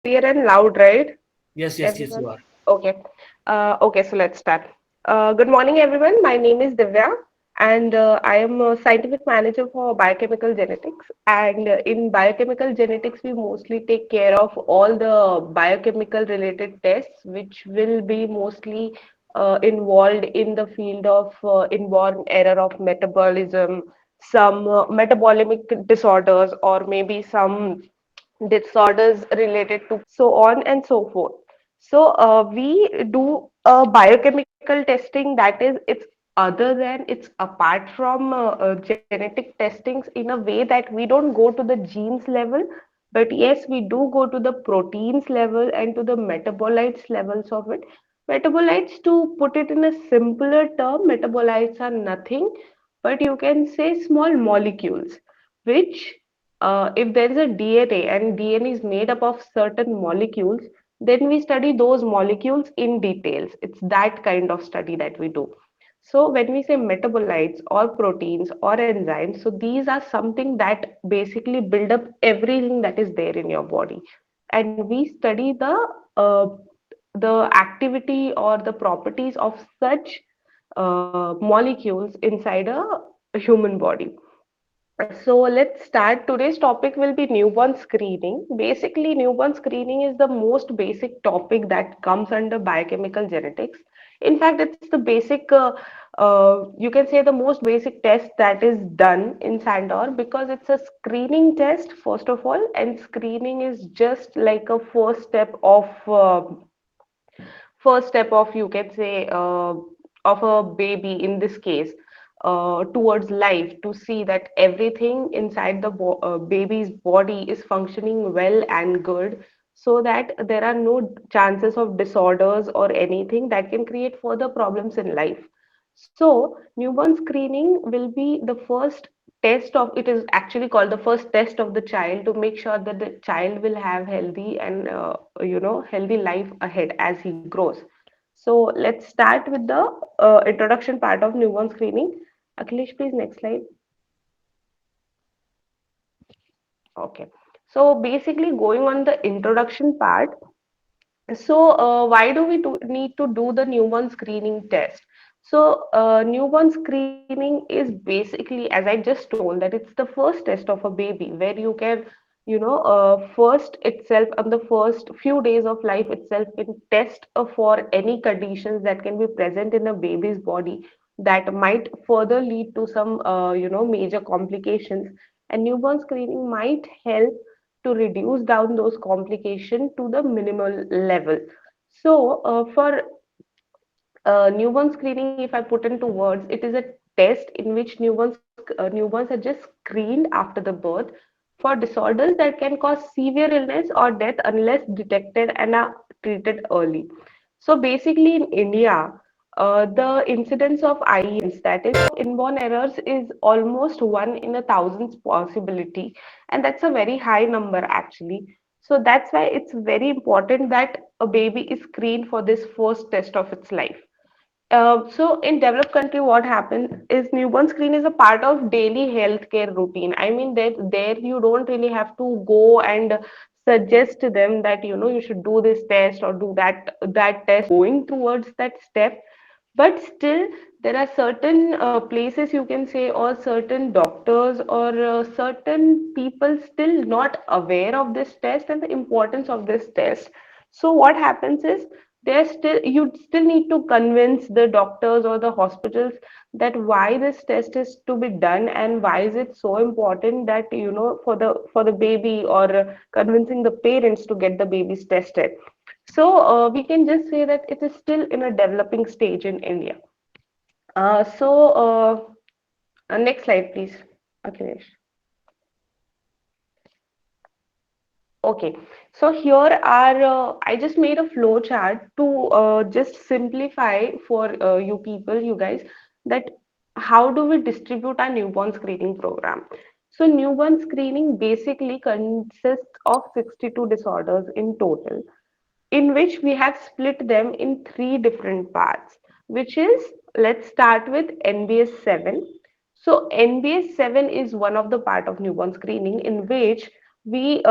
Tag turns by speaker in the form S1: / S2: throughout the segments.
S1: Clear and loud, right?
S2: Yes, you
S1: Everyone?
S2: are.
S1: Okay. Okay, so let's start. Good morning, everyone. My name is Divya, and I am a scientific manager for biochemical genetics. And in biochemical genetics, we mostly take care of all the biochemical related tests, which will be mostly involved in the field of inborn error of metabolism, some metabolic disorders, or maybe some disorders related to so on and so forth. So we do biochemical testing that is it's other than it's apart from genetic testings in a way that we don't go to the genes level, but yes, we do go to the proteins level and to the metabolites levels of it. Metabolites, to put it in a simpler term, metabolites are nothing but you can say small molecules which if there is a DNA and DNA is made up of certain molecules, then we study those molecules in details. It's that kind of study that we do. So when we say metabolites or proteins or enzymes, so these are something that basically build up everything that is there in your body, and we study the activity or the properties of such molecules inside a human body. So let's start. Today's topic will be newborn screening. Basically, newborn screening is the most basic topic that comes under biochemical genetics. In fact, it's the basic, you can say the most basic test that is done in Sandor because it's a screening test, first of all, and screening is just like a first step of you can say of a baby in this case towards life to see that everything inside the baby's body is functioning well and good, so that there are no chances of disorders or anything that can create further problems in life. So newborn screening will be the first test of it is actually called the first test of the child to make sure that the child will have healthy and healthy life ahead as he grows. So let's start with the introduction part of newborn screening. Akhilesh, please next slide. Okay, so basically going on the introduction part. So, why do we need to do the newborn screening test? So, newborn screening is basically, as I just told, that it's the first test of a baby where you can, first itself on the first few days of life itself can test for any conditions that can be present in a baby's body that might further lead to some, major complications. And newborn screening might help to reduce down those complications to the minimal level. So, for newborn screening, if I put into words, it is a test in which newborns are just screened after the birth for disorders that can cause severe illness or death unless detected and are treated early. So basically, in India, the incidence of IEMs, that is inborn errors, is almost 1 in 1,000 possibility, and that's a very high number actually. So that's why it's very important that a baby is screened for this first test of its life. So in developed country, what happens is newborn screen is a part of daily healthcare routine. I mean, there you don't really have to go and suggest to them that you should do this test or do that test. Going towards that step, but still there are certain places you can say, or certain doctors or certain people still not aware of this test and the importance of this test. So what happens is there's still you still need to convince the doctors or the hospitals that why this test is to be done and why is it so important that for the baby, or convincing the parents to get the babies tested. So we can just say that it is still in a developing stage in India. Next slide, please, Akhilesh. Okay, so here are I just made a flow chart to just simplify for you people, you guys, that how do we distribute our newborn screening program. So newborn screening basically consists of 62 disorders in total, in which we have split them in three different parts, which is, let's start with NBS 7. So NBS 7 is one of the part of newborn screening in which we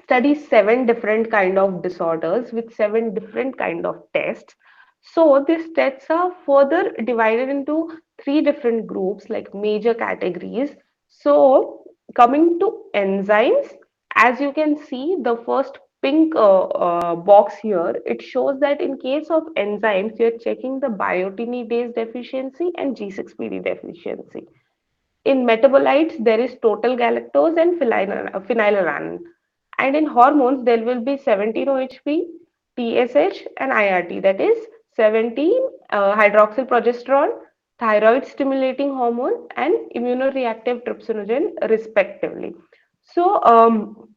S1: studies seven different kind of disorders with seven different kind of tests. So these tests are further divided into three different groups, like major categories. So coming to enzymes, as you can see, the first pink box here, it shows that in case of enzymes, you're checking the biotinidase deficiency and G6PD deficiency. In metabolites, there is total galactose and phenylalanine. And in hormones, there will be 17-OHP, TSH, and IRT, that is 17 hydroxyprogesterone, thyroid stimulating hormone, and immunoreactive trypsinogen, respectively. So,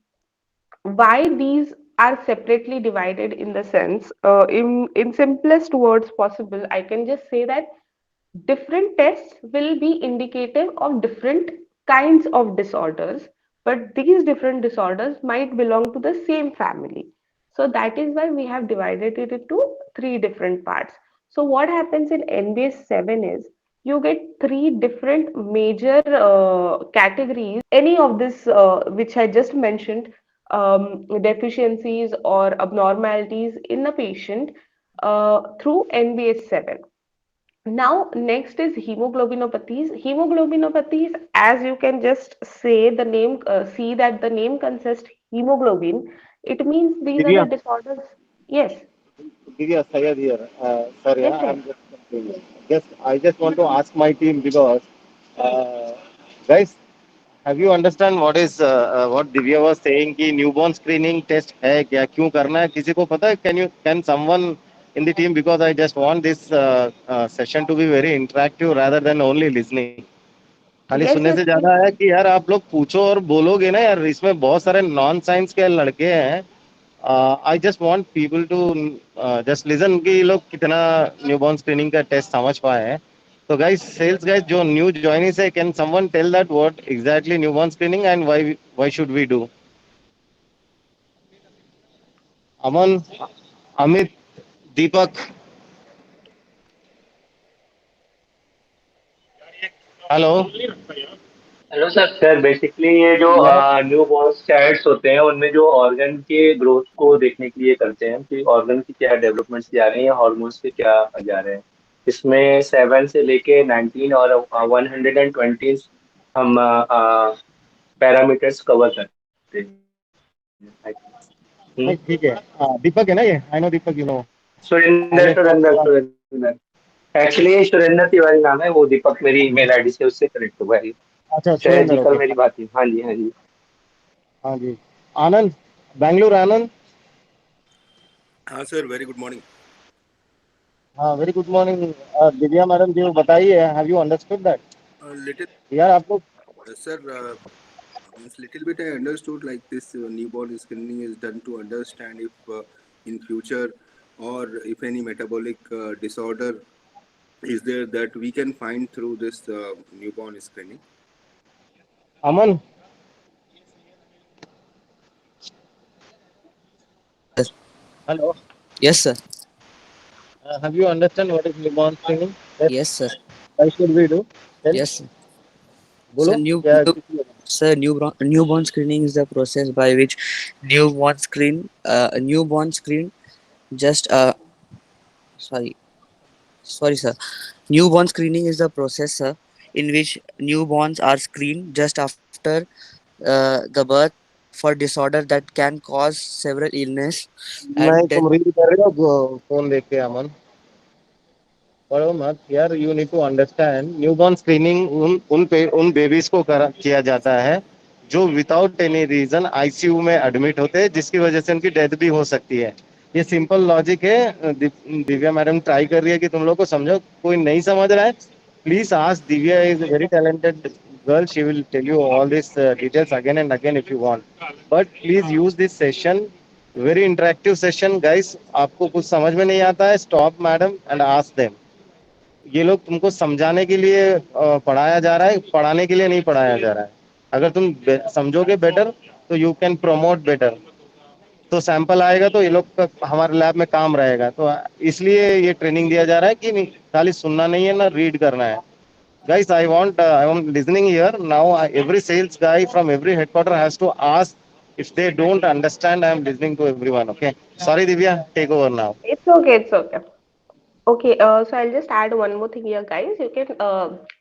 S1: why these are separately divided in the sense, in simplest words possible, I can just say that different tests will be indicative of different kinds of disorders, but these different disorders might belong to the same family. So that is why we have divided it into three different parts. So what happens in NBS 7 is you get three different major categories. Any of this, which I just mentioned, deficiencies or abnormalities in a patient through NBS 7. Now, next is hemoglobinopathies. Hemoglobinopathies, as you can just say the name, see that the name consists hemoglobin. It means these are the
S2: Divya,
S1: disorders. Yes,
S2: Divya, Sayed here. Sorry,
S1: yes,
S2: I'm
S1: yes.
S2: just confused. I just want to ask my team because, uh, guys, have you understand what Divya was saying कि newborn screening test है क्या क्यों करना है किसी को पता है can someone in the team because I just want this session to be very interactive rather than only listening. खाली
S1: Yes,
S2: सुनने
S1: yes,
S2: से
S1: please.
S2: ज्यादा है कि यार आप लोग पूछो और बोलोगे ना यार इसमें बहुत सारे नॉन साइंस के लड़के हैं I just want people to just listen कि ये लोग कितना न्यूबॉर्न स्क्रीनिंग का टेस्ट समझ पाए हैं तो गाइस सेल्स गाइस जो न्यू जॉइनिंग है can someone tell that what exactly newborn screening and why should we do Aman Amit Deepak hello
S3: hello sir. Sir basically ये जो
S2: यार
S3: न्यू बॉर्न स्टैट्स होते हैं उनमें जो ऑर्गन के ग्रोथ को देखने के लिए करते हैं कि ऑर्गन की क्या डेवलपमेंट्स जा रहे हैं या हॉर्मोन्स के क्या जा रहे हैं। इसमें 7 से लेके 19 और 120 हम पैरामीटर्स कवर करते हैं। हम्म।
S2: नहीं ठीक है दीपक है ना ये I know Deepak you know I
S3: Surendra
S2: just
S3: Surendra
S2: want
S3: Surendra actually Surendra Tiwari नाम है, वो दीपक मेरी ईमेल आईडी से उससे कनेक्ट हुआ है।
S2: अच्छा
S3: शायद जी
S2: सुरेंद्र
S3: कल
S2: ओके
S3: मेरी बात हुई। हाँ जी, हाँ जी।
S2: हाँ जी आनंद बेंगलुरु आनंद
S4: हाँ सर, वेरी गुड मॉर्निंग।
S2: हाँ very good morning Divya madam ji बताइए have you understood that
S4: little
S2: यार आप लोग
S4: sir, means little bit I understood like this newborn screening is done to understand if in future or if any metabolic disorder is there that we can find through this newborn screening.
S2: Aman
S5: Sir.
S2: Hello
S5: Yes, sir.
S2: Have you understand what is newborn screening
S5: Yes, sir.
S2: Why should we do tell
S5: Yes, sir.
S2: बोलो
S5: Sir,
S2: क्या किसी
S5: newborn screening is the process by which newborn screen just sorry sorry sir. Newborn screening is the process, sir, in which newborns are screened just after the birth for disorder that can cause several illness and
S2: नहीं
S5: death.
S2: तुम read कर रहे हो phone देख के अमन पढ़ो मत यार you need to understand newborn screening उन बेबीज को किया जाता है जो विदाउट एनी रीजन आईसीयू में एडमिट होते हैं जिसकी वजह से उनकी डेथ भी हो सकती है ये सिंपल लॉजिक है दिव्या मैडम ट्राई कर रही है कि तुम लोग को समझो कोई नहीं समझ रहा है please ask Divya is very talented girl she will tell you all this details again and again if you want but please use this session very interactive session guys आपको कुछ समझ में नहीं आता है stop madam and ask them ये लोग तुमको समझाने के लिए पढ़ाया जा रहा है पढ़ाने के लिए नहीं पढ़ाया जा रहा है अगर तुम समझोगे बेटर तो यू कैन प्रमोट बेटर तो सैंपल आएगा तो ये लोग का हमारे लैब में काम रहेगा तो इसलिए ये ट्रेनिंग दिया जा रहा है कि नहीं खाली सुनना नहीं है ना रीड करना है guys I want listening here now every sales guy from every headquarter has to ask If they don't understand, I'm listening to everyone. Okay. Sorry, Divya, take over now.
S1: It's okay, it's okay. Okay, so I'll just add one more thing here, guys. You can,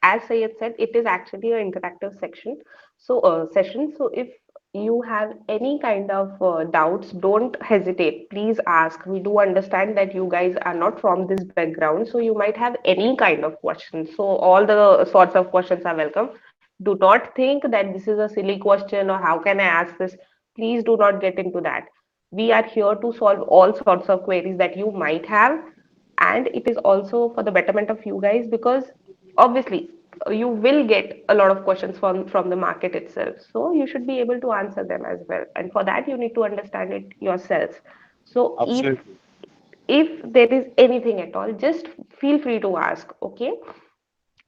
S1: as Sayed said, it is actually an interactive session. So if you have any kind of doubts, don't hesitate. Please ask. We do understand that you guys are not from this background, so you might have any kind of questions. So all the sorts of questions are welcome. Do not think that this is a silly question or how can I ask this. Please do not get into that. We are here to solve all sorts of queries that you might have, and it is also for the betterment of you guys, because obviously you will get a lot of questions from the market itself, so you should be able to answer them as well, and for that you need to understand it yourselves. So
S2: Absolutely.
S1: if there is anything at all, just feel free to ask, okay?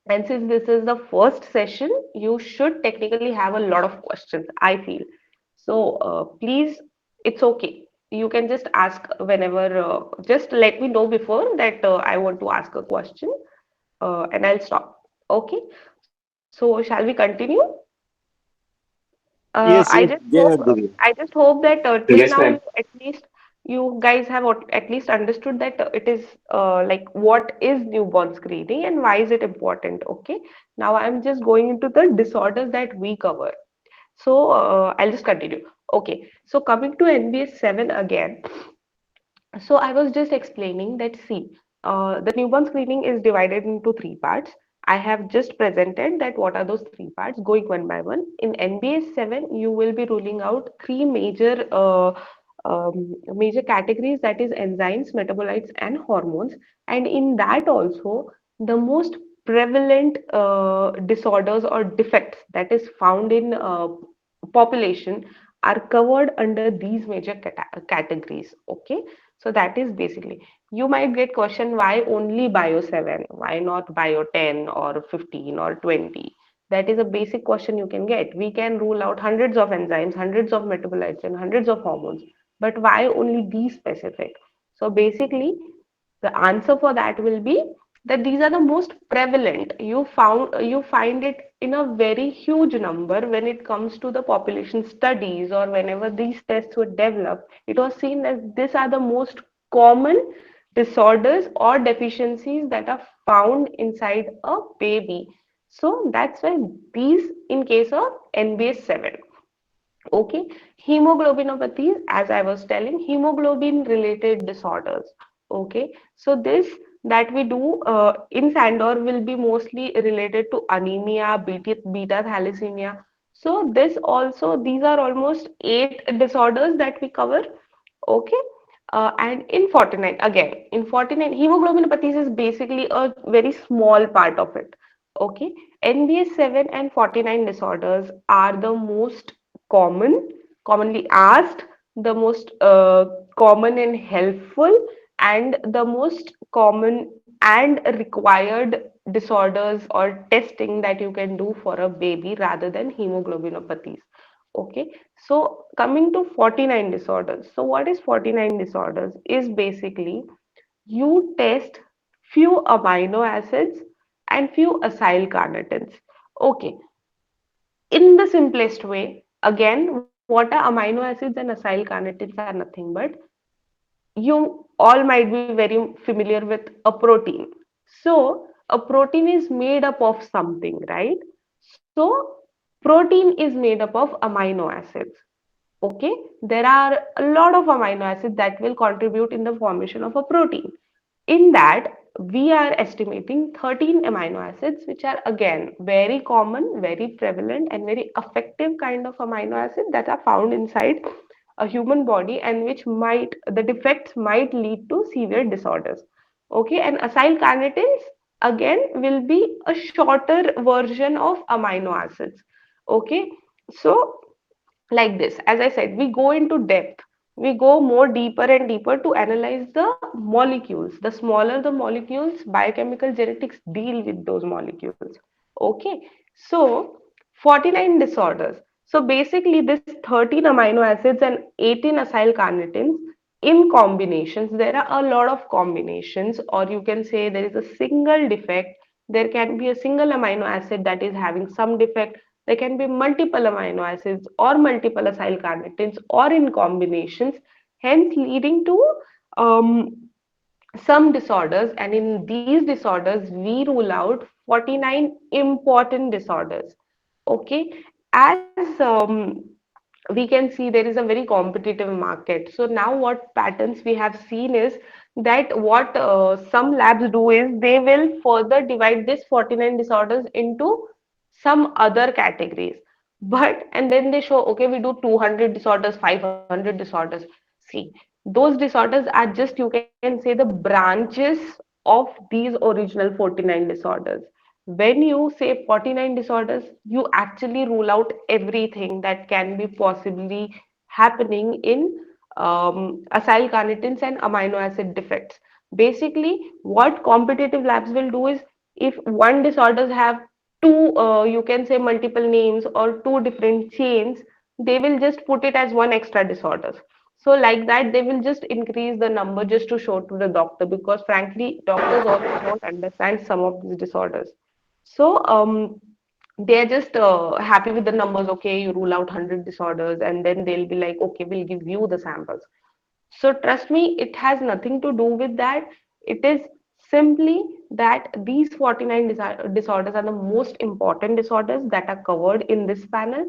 S1: And since this is the first session, you should technically have a lot of questions, I feel. So please, it's okay. You can just ask whenever, just let me know before that I want to ask a question, and I'll stop. Okay. So shall we continue?
S2: Yes, yes, go ahead, Divya.
S1: I just hope that till
S3: Yes,
S1: now
S3: ma'am.
S1: you guys have at least understood that it is like what is newborn screening and why is it important. Okay. Now I'm just going into the disorders that we cover. So I'll just continue. Okay. So coming to NBS 7 again. So I was just explaining that, see, the newborn screening is divided into three parts. I have just presented that what are those three parts, going one by one. In NBS 7, you will be ruling out three major categories, that is enzymes, metabolites, and hormones. And in that also, the most prevalent disorders or defects that is found in population are covered under these major categories. Okay, so that is basically, you might get question, why only bio 7, why not bio 10 or 15 or 20? That is a basic question you can get. We can rule out hundreds of enzymes, hundreds of metabolites, and hundreds of hormones, but why only these specific? So basically, the answer for that will be that these are the most prevalent. You find it in a very huge number when it comes to the population studies, or whenever these tests were developed, it was seen that these are the most common disorders or deficiencies that are found inside a baby. So that's why these, in case of NBS 7. Okay, hemoglobinopathies, as I was telling, hemoglobin related disorders. Okay, so this that we do in Sandor will be mostly related to anemia, beta thalassemia. So this also, these are almost eight disorders that we cover. Okay, and in 49, again, in 49, hemoglobinopathies is basically a very small part of it. Okay, NBS 7 and 49 disorders are the most commonly asked, the most common and helpful, and the most common and required disorders or testing that you can do for a baby rather than hemoglobinopathies. Okay, so coming to 49 disorders. So what is 49 disorders? Is basically you test few amino acids and few acyl carnitines. Okay, in the simplest way, again, what are amino acids and acyl carnitines are nothing but, you all might be very familiar with a protein. So a protein is made up of something, right? So protein is made up of amino acids. Okay, there are a lot of amino acids that will contribute in the formation of a protein. In that, we are estimating 13 amino acids, which are again very common, very prevalent, and very effective kind of amino acid that are found inside a human body, and which might, the defects might lead to severe disorders. Okay, and acyl carnitines again will be a shorter version of amino acids. Okay, so like this, as I said, we go into depth, we go more deeper and deeper to analyze the molecules. The smaller the molecules, biochemical genetics deal with those molecules. Okay, so 49 disorders. So basically this 13 amino acids and 18 acyl carnitines in combinations, there are a lot of combinations, or you can say there is a single defect. There can be a single amino acid that is having some defect, There can be multiple amino acids or multiple acyl carnitines or in combinations, hence leading to some disorders. And in these disorders, we rule out 49 important disorders. Okay, as we can see, there is a very competitive market. So now what patterns we have seen is that what some labs do is they will further divide this 49 disorders into some other categories. But and then they show, okay, we do 200 disorders, 500 disorders. See, those disorders are just, you can say, the branches of these original 49 disorders. When you say 49 disorders, you actually rule out everything that can be possibly happening in acylcarnitins and amino acid defects. Basically, what competitive labs will do is, if one disorders have two, you can say, multiple names or two different chains, they will just put it as one extra disorders. So like that, they will just increase the number just to show to the doctor, because frankly, doctors also don't understand some of these disorders. So they're just happy with the numbers. Okay, you rule out 100 disorders, and then they'll be like, okay, we'll give you the samples. So trust me, it has nothing to do with that. It is simply that these 49 disorders are the most important disorders that are covered in this panel.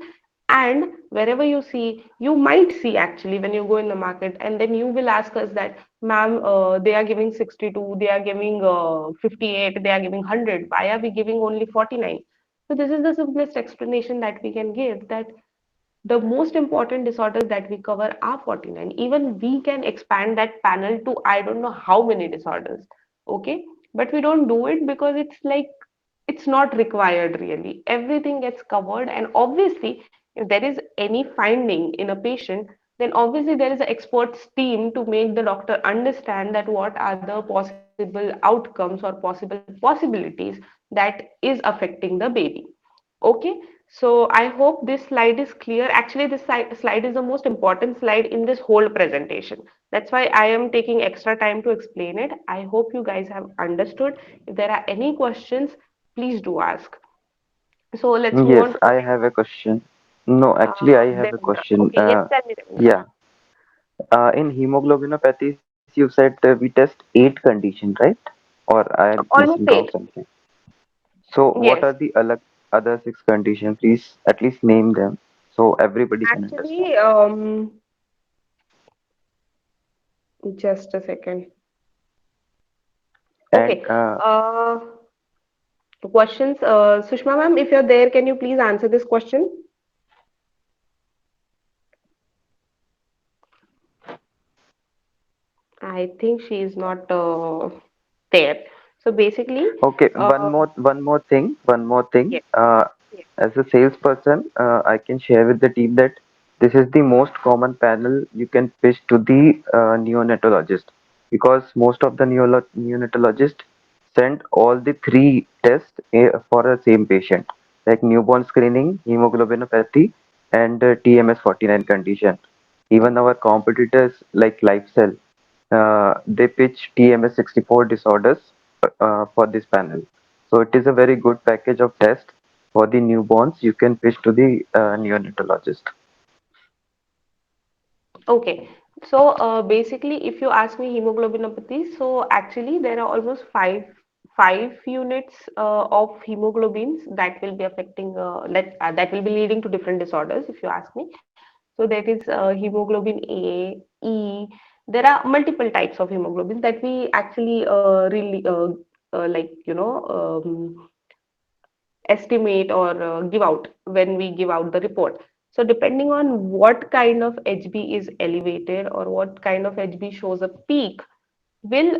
S1: And wherever you see, you might see actually when you go in the market, and then you will ask us that, ma'am, they are giving 62, they are giving 58, they are giving 100. Why are we giving only 49? So this is the simplest explanation that we can give, that the most important disorders that we cover are 49. Even we can expand that panel to I don't know how many disorders. Okay, but we don't do it because it's like, it's not required really. Everything gets covered, and obviously, if there is any finding in a patient, then obviously there is an experts team to make the doctor understand that what are the possible outcomes or possible possibilities that is affecting the baby. Okay, so I hope this slide is clear. Actually, this slide is the most important slide in this whole presentation. That's why I am taking extra time to explain it. I hope you guys have understood. If there are any questions, please do ask. So let's move on
S6: Yes,
S1: to the
S6: I
S1: next.
S6: have a question. No, actually, I have a
S1: Devendra.
S6: question.
S1: Okay, yes, tell me, Devendra.
S6: Yeah, in hemoglobinopathies, you said we test eight conditions, right? Or I am missing
S1: Almost
S6: out
S1: eight.
S6: something. So, what are
S1: Yes.
S6: the other six conditions? Please at least name them so everybody can understand.
S1: Actually, just a second.
S6: And
S1: Okay. Questions. Sushma ma'am, if you're there, can you please answer this question? I think she is not there. So basically,
S6: okay,
S1: uh,
S6: one more thing.
S1: yes, yes.
S6: As a salesperson, I can share with the team that this is the most common panel you can pitch to the neonatologist because most of the neonatologists send all the three tests for the same patient, like newborn screening, hemoglobinopathy, and TMS49 condition. Even our competitors like LifeCell, they pitch TMS64 disorders for this panel. So it is a very good package of tests for the newborns. You can pitch to the neonatologist.
S1: Okay. So basically, if you ask me hemoglobinopathy, so actually there are almost five units of hemoglobins that will be affecting that will be leading to different disorders. If you ask me, so there is hemoglobin A, E. There are multiple types of hemoglobin that we actually really like estimate or give out when we give out the report. So depending on what kind of HB is elevated or what kind of HB shows a peak will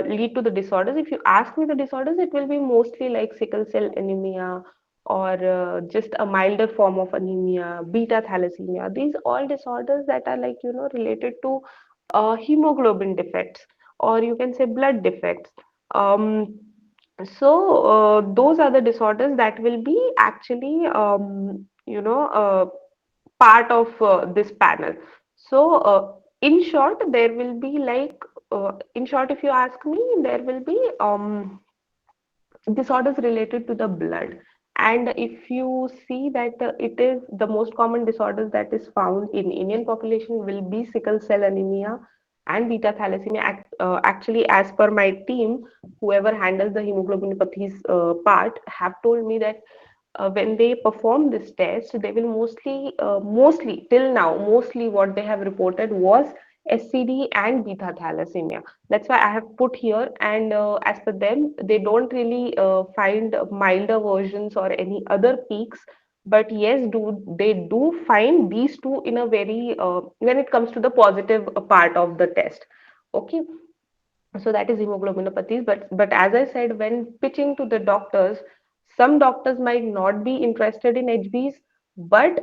S1: lead to the disorders. If you ask me the disorders, it will be mostly like sickle cell anemia or just a milder form of anemia, beta thalassemia. These all disorders that are like related to hemoglobin defects, or you can say blood defects. Um, so those are the disorders that will be actually part of this panel. So in short, there will be like in short, if you ask me, there will be disorders related to the blood. And if you see that it is the most common disorders that is found in Indian population will be sickle cell anemia and beta thalassemia. Actually, as per my team, whoever handles the hemoglobinopathies part have told me that when they perform this test, they will mostly till now, mostly what they have reported was SCD and beta thalassemia. That's why I have put here, and as per them, they don't really find milder versions or any other peaks. But yes, do they do find these two in a very when it comes to the positive part of the test. Okay, so that is hemoglobinopathies. But as I said, when pitching to the doctors, some doctors might not be interested in HBs, but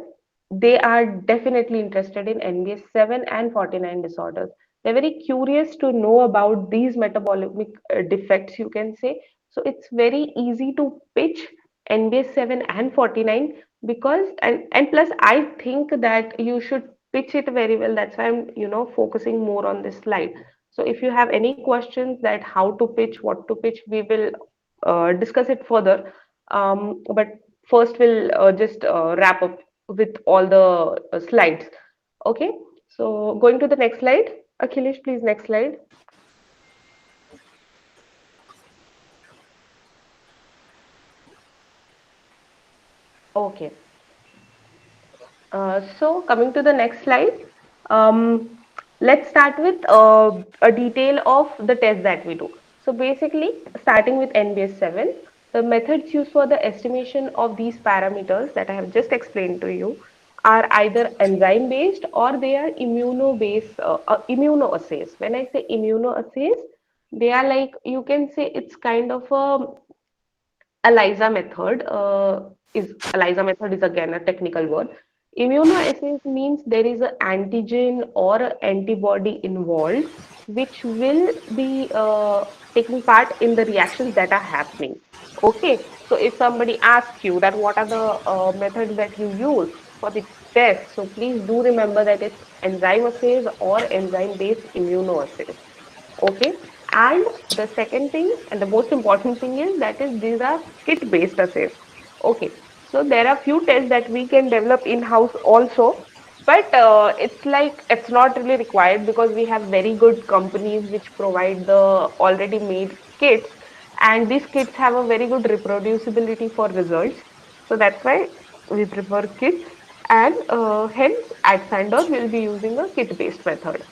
S1: they are definitely interested in NBS 7 and 49 disorders. They're very curious to know about these metabolic defects, you can say. So it's very easy to pitch NBS 7 and 49, because and plus I think that you should pitch it very well. That's why I'm focusing more on this slide. So if you have any questions that how to pitch, what to pitch, we will discuss it further. But first we'll just wrap up with all the slides. Okay. So going to the next slide. Akhilesh, please, next slide. Okay. So coming to the next slide, um, let's start with a detail of the test that we do. So basically, starting with NBS 7, the methods used for the estimation of these parameters that I have just explained to you are either enzyme based or they are immunoassays. When I say immunoassays, they are like, you can say it's kind of a ELISA method. Is ELISA method is again a technical word. Immunoassays means there is an antigen or an antibody involved, which will be taking part in the reactions that are happening. Okay, so if somebody asks you that what are the methods that you use for the test, so please do remember that it's enzyme assays or enzyme-based immunoassays. Okay, and the second thing and the most important thing is that is these are kit based assays. Okay, so there are few tests that we can develop in house also, but it's like it's not really required because we have very good companies which provide the already made kits, and these kits have a very good reproducibility for results. So that's why we prefer kits, and hence at Sandoz we'll be using a kit based method.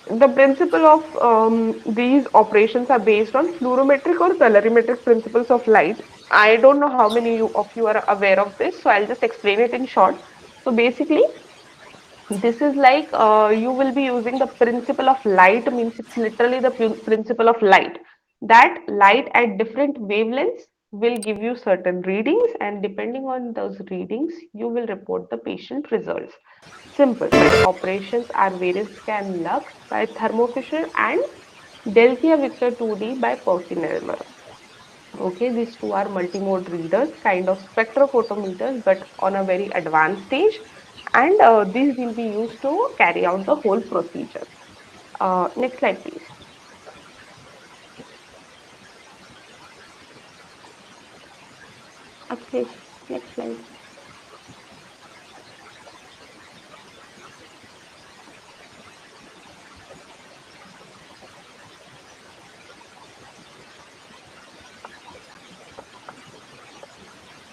S1: The principle of these operations are based on fluorometric or colorimetric principles of light. I don't know how many of you are aware of this, so I'll just explain it in short. So basically, this is like you will be using the principle of light, means it's literally the principle of light. That light at different wavelengths will give you certain readings, and depending on those readings, you will report the patient results. Simple. The operations are various scan lux by Thermo Fisher and Delcia Victor 2D by PerkinElmer. Okay, these two are multimode readers, kind of spectrophotometers, but on a very advanced stage. And these will be used to carry out the whole procedure. Next slide, please. Akhilesh, next slide.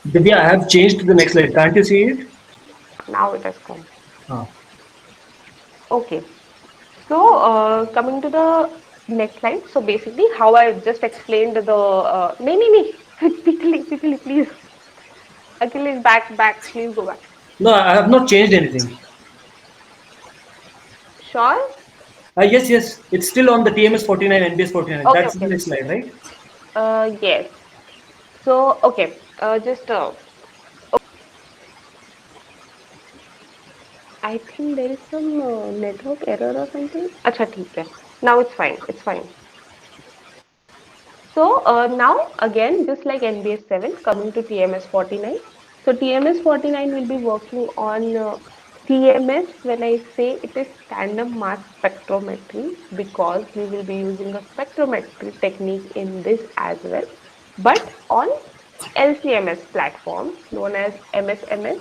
S7: Divya, I have changed to the next slide. Can't you see it?
S1: Now it has come.
S7: Ah.
S1: Okay. So coming to the next slide. So basically, how I just explained the nee, quickly, quickly, please. Achilles, back, please go back.
S7: No, I have not changed anything.
S1: Sure?
S7: Yes, yes, it's still on the TMS 49 NBS 49.
S1: Okay,
S7: That's the
S1: okay.
S7: next slide, right?
S1: Yes. So, okay, just I think there is some network error or something. Acha, theek hai. Now it's fine. It's fine. So now again, just like NBS 7, coming to TMS 49. So TMS 49 will be working on TMS. When I say it is tandem mass spectrometry, because we will be using a spectrometry technique in this as well, but on LCMS platform known as MSMS,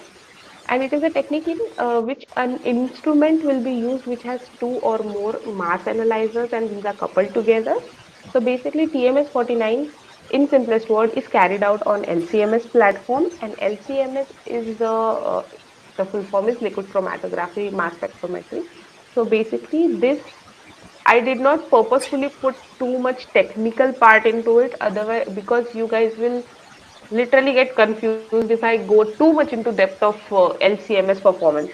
S1: and it is a technique in which an instrument will be used which has two or more mass analyzers, and these are coupled together. So basically, TMS-49 in simplest word is carried out on LCMS platform, and LCMS is the full form is liquid chromatography mass spectrometry. So basically, this I did not purposefully put too much technical part into it, otherwise, because you guys will literally get confused if I go too much into depth of LCMS performance.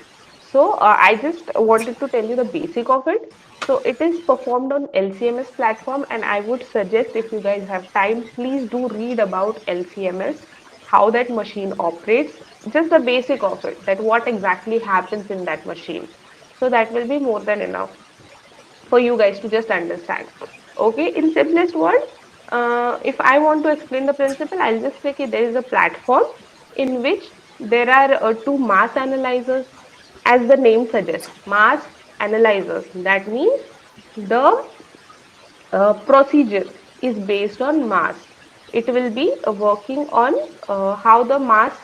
S1: So I just wanted to tell you the basic of it. So it is performed on LCMS platform, and I would suggest if you guys have time, please do read about LCMS, how that machine operates, just the basic of it, that what exactly happens in that machine. So that will be more than enough for you guys to just understand. Okay, in simplest word, if I want to explain the principle, I'll just say that there is a platform in which there are two mass analyzers, as the name suggests, mass analyzers. That means the procedure is based on mass. It will be working on how the mass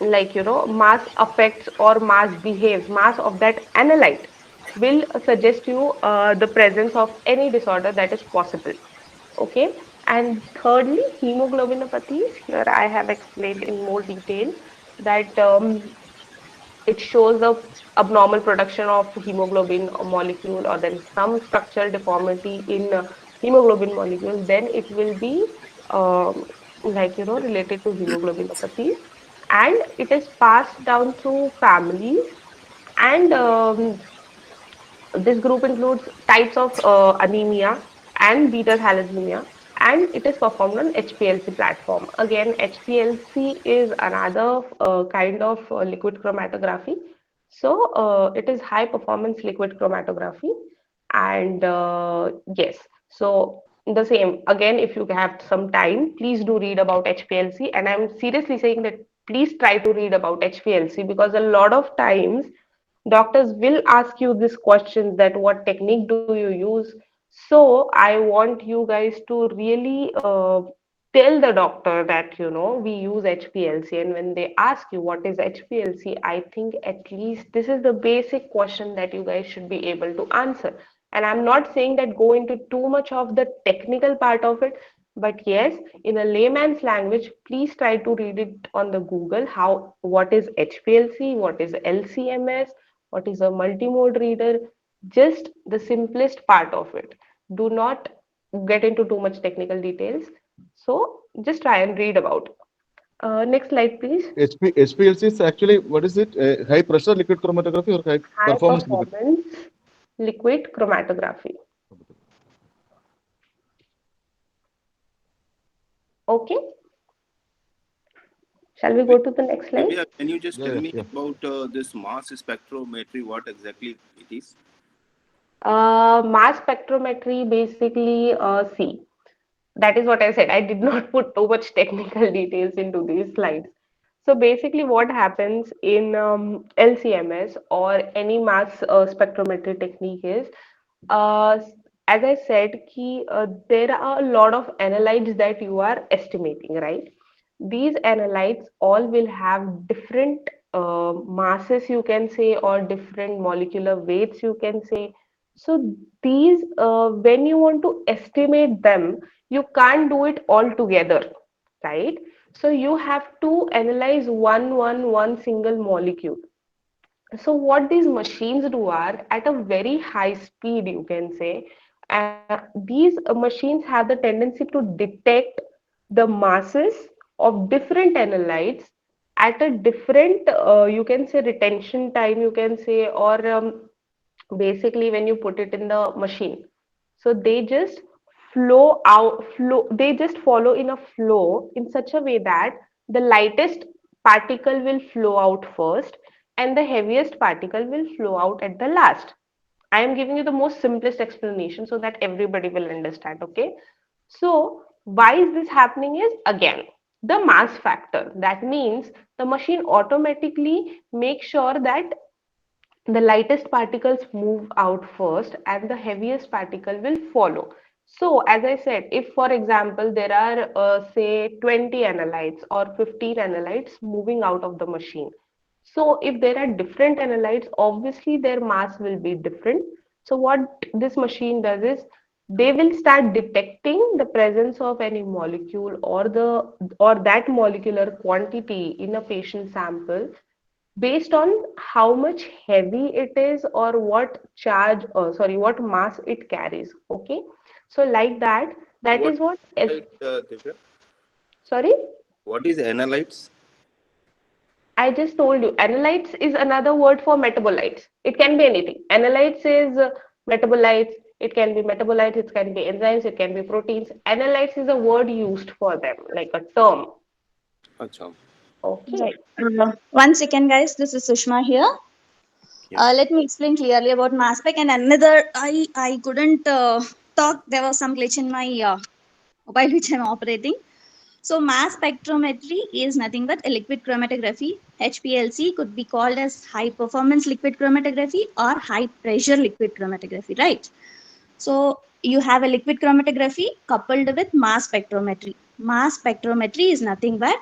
S1: mass affects or mass behaves, mass of that analyte will suggest you the presence of any disorder that is possible. Okay, and thirdly, hemoglobinopathies, here I have explained in more detail that it shows the abnormal production of hemoglobin molecule, or there is some structural deformity in hemoglobin molecule, then it will be related to hemoglobinopathies, and it is passed down through families, and this group includes types of anemia and beta thalassemia, and it is performed on HPLC platform. Again, HPLC is another kind of liquid chromatography. So it is high performance liquid chromatography, and yes, so the same again. If you have some time, please do read about HPLC, and I'm seriously saying that please try to read about HPLC, because a lot of times doctors will ask you this question that what technique do you use. So I want you guys to really tell the doctor that we use HPLC, and when they ask you what is HPLC, I think at least this is the basic question that you guys should be able to answer. And I'm not saying that go into too much of the technical part of it, but yes, in a layman's language, please try to read it on the Google, how what is HPLC, what is LCMS, what is a multimode reader, just the simplest part of it. Do not get into too much technical details. So just try and read about. Next slide, please.
S8: HPLC is actually, what is it? High pressure liquid chromatography or high
S1: High
S8: performance liquid?
S1: performance liquid chromatography. Okay, shall we go to the next slide?
S4: Divya, can you just
S8: Yeah,
S4: tell
S8: yeah,
S4: me
S8: yeah.
S4: about this mass spectrometry? What exactly it is?
S1: Mass spectrometry basically, see, that is what I said. I did not put too much technical details into these slides. So basically, what happens in LCMS or any mass spectrometry technique is, uh, as I said, there are a lot of analytes that you are estimating, right? These analytes all will have different masses, you can say, or different molecular weights, you can say. So these, when you want to estimate them, you can't do it all together, right? So you have to analyze one single molecule. So what these machines do are at a very high speed, you can say, these machines have the tendency to detect the masses of different analytes at a different, you can say, retention time, you can say, or basically when you put it in the machine. So they just they just follow in a flow in such a way that the lightest particle will flow out first and the heaviest particle will flow out at the last. I am giving you the most simplest explanation so that everybody will understand, okay? So why is this happening is, again, the mass factor. That means the machine automatically makes sure that the lightest particles move out first and the heaviest particle will follow. So, as I said, if for example there are say 20 analytes or 15 analytes moving out of the machine, so if there are different analytes, obviously their mass will be different. So, what this machine does is they will start detecting the presence of any molecule or that molecular quantity in a patient sample based on how much heavy it is or what charge or sorry what mass it carries. Okay, so like that, that
S4: What
S1: is what is,
S4: is Divya?
S1: sorry,
S4: What is analytes?
S1: I just told you analytes is another word for metabolites. It can be anything. Analytes is metabolites, it can be metabolites, it can be enzymes, it can be proteins. Analytes is a word used for them, like a term.
S4: Acha.
S1: Okay.
S9: Right. One second, guys. This is Sushma here.
S4: Yeah.
S9: Let me explain clearly about mass spec. And another, I couldn't talk. There was some glitch in my mobile which I'm operating. So mass spectrometry is nothing but a liquid chromatography. HPLC could be called as high performance liquid chromatography or high pressure liquid chromatography, right? So you have a liquid chromatography coupled with mass spectrometry. Mass spectrometry is nothing but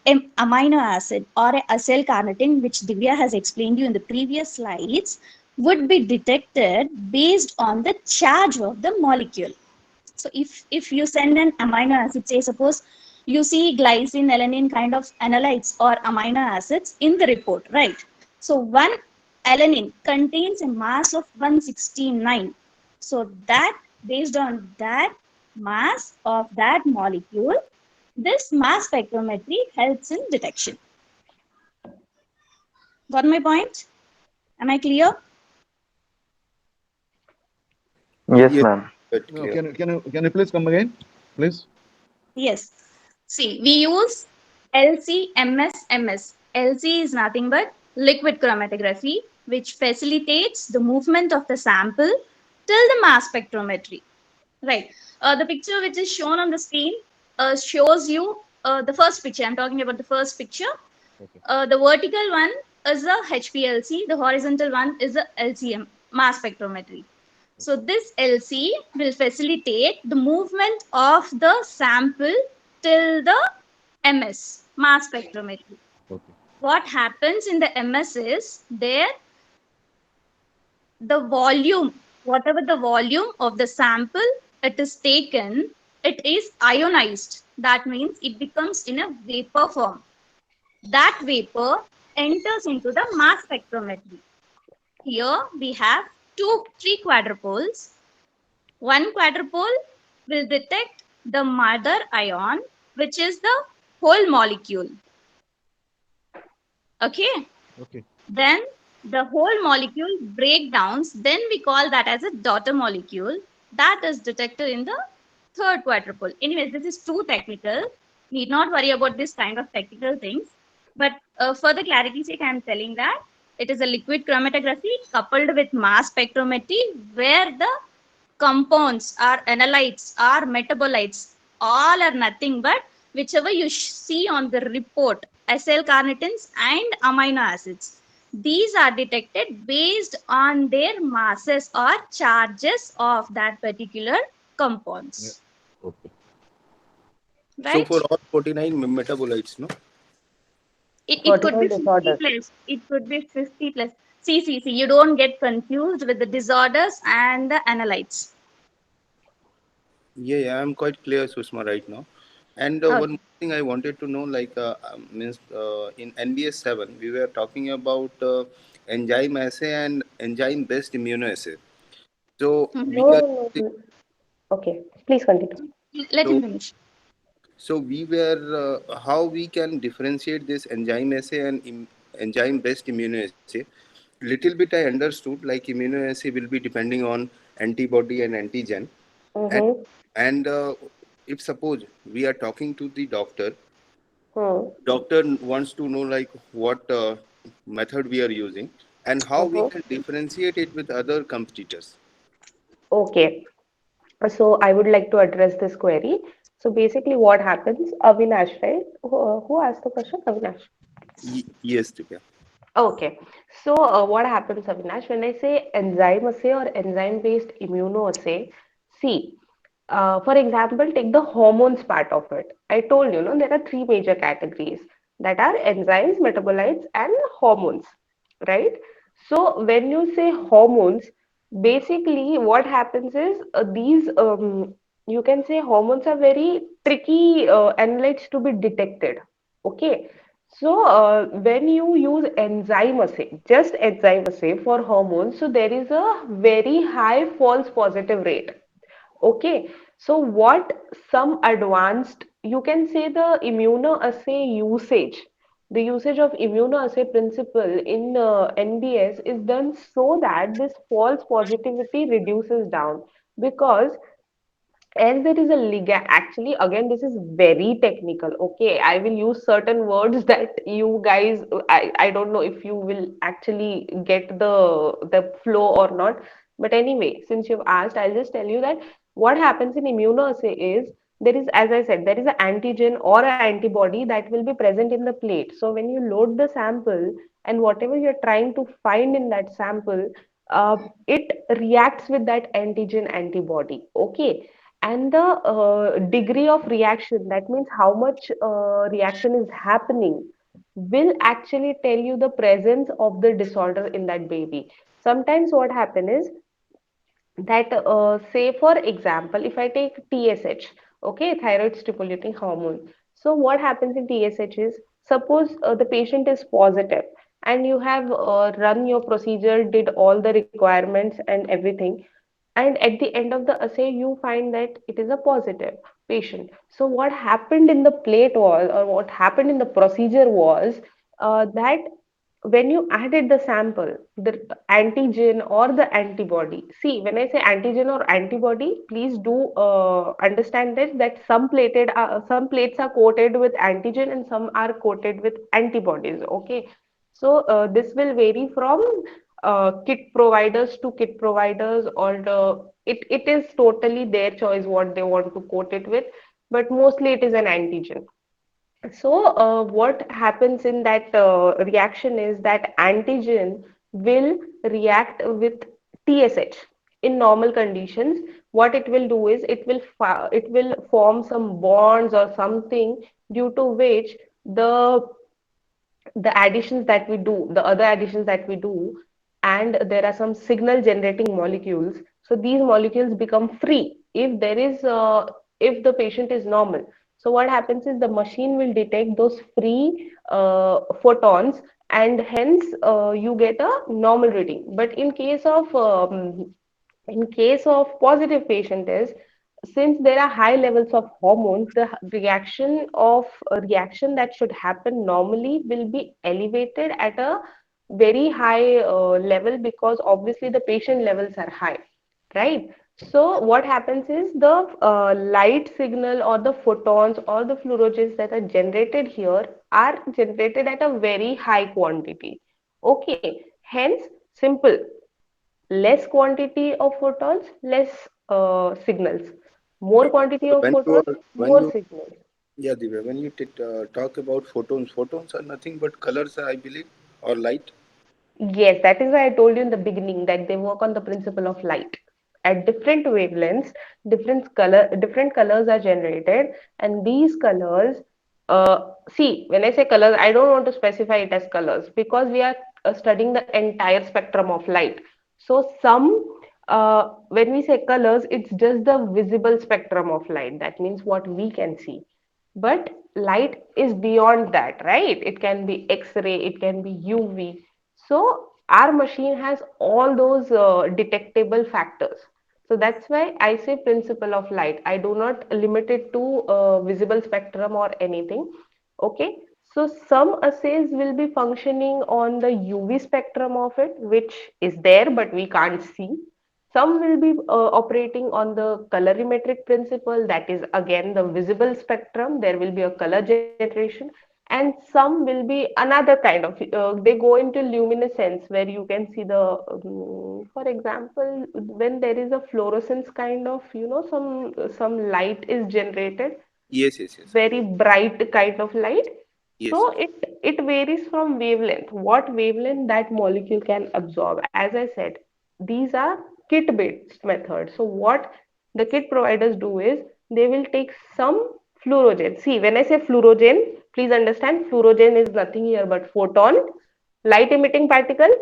S9: amino acid or a acyl carnitine, which Divya has explained you in the previous slides, would be detected based on the charge of the molecule. So if you send an amino acid, say suppose you see glycine, alanine kind of analytes or amino acids in the report, right? So one alanine contains a mass of 169. So that based on that mass of that molecule, this mass spectrometry helps in detection. Got my point? Am I clear?
S6: Yes,
S4: Yes,
S6: ma'am.
S4: quite
S8: No,
S4: clear.
S8: can you please come again, please?
S9: Yes. See, we use LC-MS-MS. LC is nothing but liquid chromatography, which facilitates the movement of the sample till the mass spectrometry. Right. The picture which is shown on the screen shows you the first picture. I'm talking about the first picture.
S8: Okay.
S9: The vertical one is a HPLC, the horizontal one is a LCM, mass spectrometry. So this LC will facilitate the movement of the sample till the MS, mass spectrometry.
S8: Okay.
S9: What happens in the MS is there the volume, whatever the volume of the sample it is taken, it is ionized. That means it becomes in a vapor form. That vapor enters into the mass spectrometry. Here we have three quadrupoles. One quadrupole will detect the mother ion, which is the whole molecule. Okay.
S8: Okay.
S9: Then the whole molecule breakdowns, then we call that as a daughter molecule that is detected in the third quadrupole. Anyways, this is too technical. Need not worry about this kind of technical things. But for the clarity sake, I am telling that it is a liquid chromatography coupled with mass spectrometry where the compounds are analytes are metabolites all are nothing but whichever you see on the report acyl carnitines and amino acids, these are detected based on their masses or charges of that particular
S8: Yeah.
S9: compounds,
S8: Okay.
S4: So for
S9: right?
S4: all 49 metabolites, no?
S9: It could be
S1: 49
S9: 50
S1: disorders.
S9: plus, it could be 50 plus. See, you don't get confused with the disorders and the analytes.
S4: Yeah, yeah, I'm quite clear, Sushma, right now. And one more thing I wanted to know, like, means in NBS 7, we were talking about enzyme assay and enzyme-based immunoassay. So we
S1: No,
S4: are
S1: no, no. Okay, please continue.
S9: Let him
S4: so
S9: finish.
S4: so we were how we can differentiate this enzyme assay and enzyme-based immunoassay. Little bit I understood, like immunoassay will be depending on antibody and antigen, and
S1: Mm-hmm.
S4: and if suppose we are talking to the doctor,
S1: Hmm.
S4: doctor wants to know like what method we are using and how we
S1: Mm-hmm.
S4: can differentiate it with other competitors.
S1: Okay, so I would like to address this query. So basically, what happens, Avinash, right? Who asked the question? Avinash.
S4: Yes, Divya.
S1: Okay, so what happens, Avinash, when I say enzyme assay or enzyme-based immunoassay? See, For example, take the hormones part of it. I told you, no, there are three major categories that are enzymes, metabolites, and hormones, right? So when you say hormones, basically what happens is these you can say hormones are very tricky analytes to be detected. Okay, so when you use enzyme assay, just enzyme assay for hormones, so there is a very high false positive rate. Okay, so what some advanced, you can say the immunoassay usage, the usage of immunoassay principle in NBS is done so that this false positivity reduces down, because as there is a ligand, actually again this is very technical. Okay, I will use certain words that you guys, I don't know if you will actually get the flow or not, but anyway, since you've asked, I'll just tell you that what happens in immunoassay is there is, as I said, there is an antigen or an antibody that will be present in the plate. So when you load the sample and whatever you're trying to find in that sample, it reacts with that antigen antibody. Okay, and the degree of reaction, that means how much reaction is happening, will actually tell you the presence of the disorder in that baby. Sometimes what happen is that say for example, if I take TSH, okay, thyroid stimulating hormone. So what happens in TSH is, suppose the patient is positive and you have run your procedure, did all the requirements and everything, and at the end of the assay you find that it is a positive patient. So what happened in the plate was, or what happened in the procedure was, that when you added the sample, the antigen or the antibody, see, when I say antigen or antibody, please do understand that some plates are coated with antigen and some are coated with antibodies. Okay, so this will vary from kit providers to kit providers, or it is totally their choice what they want to coat it with, but mostly it is an antigen. So, what happens in that reaction is that antigen will react with TSH. In normal conditions, what it will do is it will form some bonds or something, due to which the additions that we do, the other additions that we do, and there are some signal generating molecules. So these molecules become free if the patient is normal. So what happens is the machine will detect those free photons, and hence you get a normal reading. But in case of positive patient is, since there are high levels of hormones, the reaction that should happen normally will be elevated at a very high level, because obviously the patient levels are high, right? So what happens is the light signal or the photons or the fluorogens that are generated here are generated at a very high quantity. Okay, hence simple, less quantity of photons, less signals. More quantity
S4: So
S1: of photons,
S4: when
S1: more
S4: you
S1: signals.
S4: yeah, Divya, when you talk about photons, photons are nothing but colors, I believe, or light.
S1: Yes, that is why I told you in the beginning that they work on the principle of light. At different wavelengths, different colors are generated, and these colors, see, when I say colors, I don't want to specify it as colors, because we are studying the entire spectrum of light. So when we say colors, it's just the visible spectrum of light. That means what we can see. But light is beyond that, right? It can be X-ray, it can be UV. So our machine has all those detectable factors. So that's why I say principle of light. I do not limit it to visible spectrum or anything. Okay. So some assays will be functioning on the UV spectrum of it, which is there but we can't see. Some will be operating on the colorimetric principle, that is again the visible spectrum. There will be a color generation, and some will be another kind of, they go into luminescence where you can see for example, when there is a fluorescence kind of, some light is generated,
S4: Yes, yes, yes,
S1: very bright kind of light.
S4: yes,
S1: So it varies from wavelength, what wavelength that molecule can absorb. As I said, these are kit based methods. So what the kit providers do is they will take some fluorogen. See, when I say fluorogen, please understand fluorogen is nothing here but photon, light emitting particle.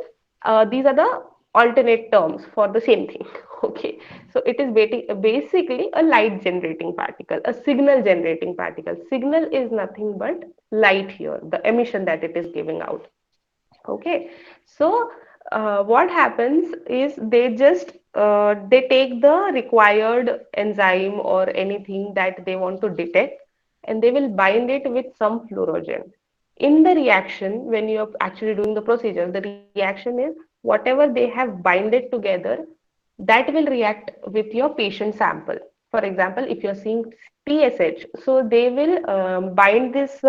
S1: These are the alternate terms for the same thing. Okay, so it is basically a light generating particle, a signal generating particle. Signal is nothing but light here, the emission that it is giving out. Okay, so what happens is they take the required enzyme or anything that they want to detect, and they will bind it with some fluorogen. In the reaction, when you are actually doing the procedure, the reaction is whatever they have binded together, that will react with your patient sample. For example, if you're seeing TSH, so they will bind this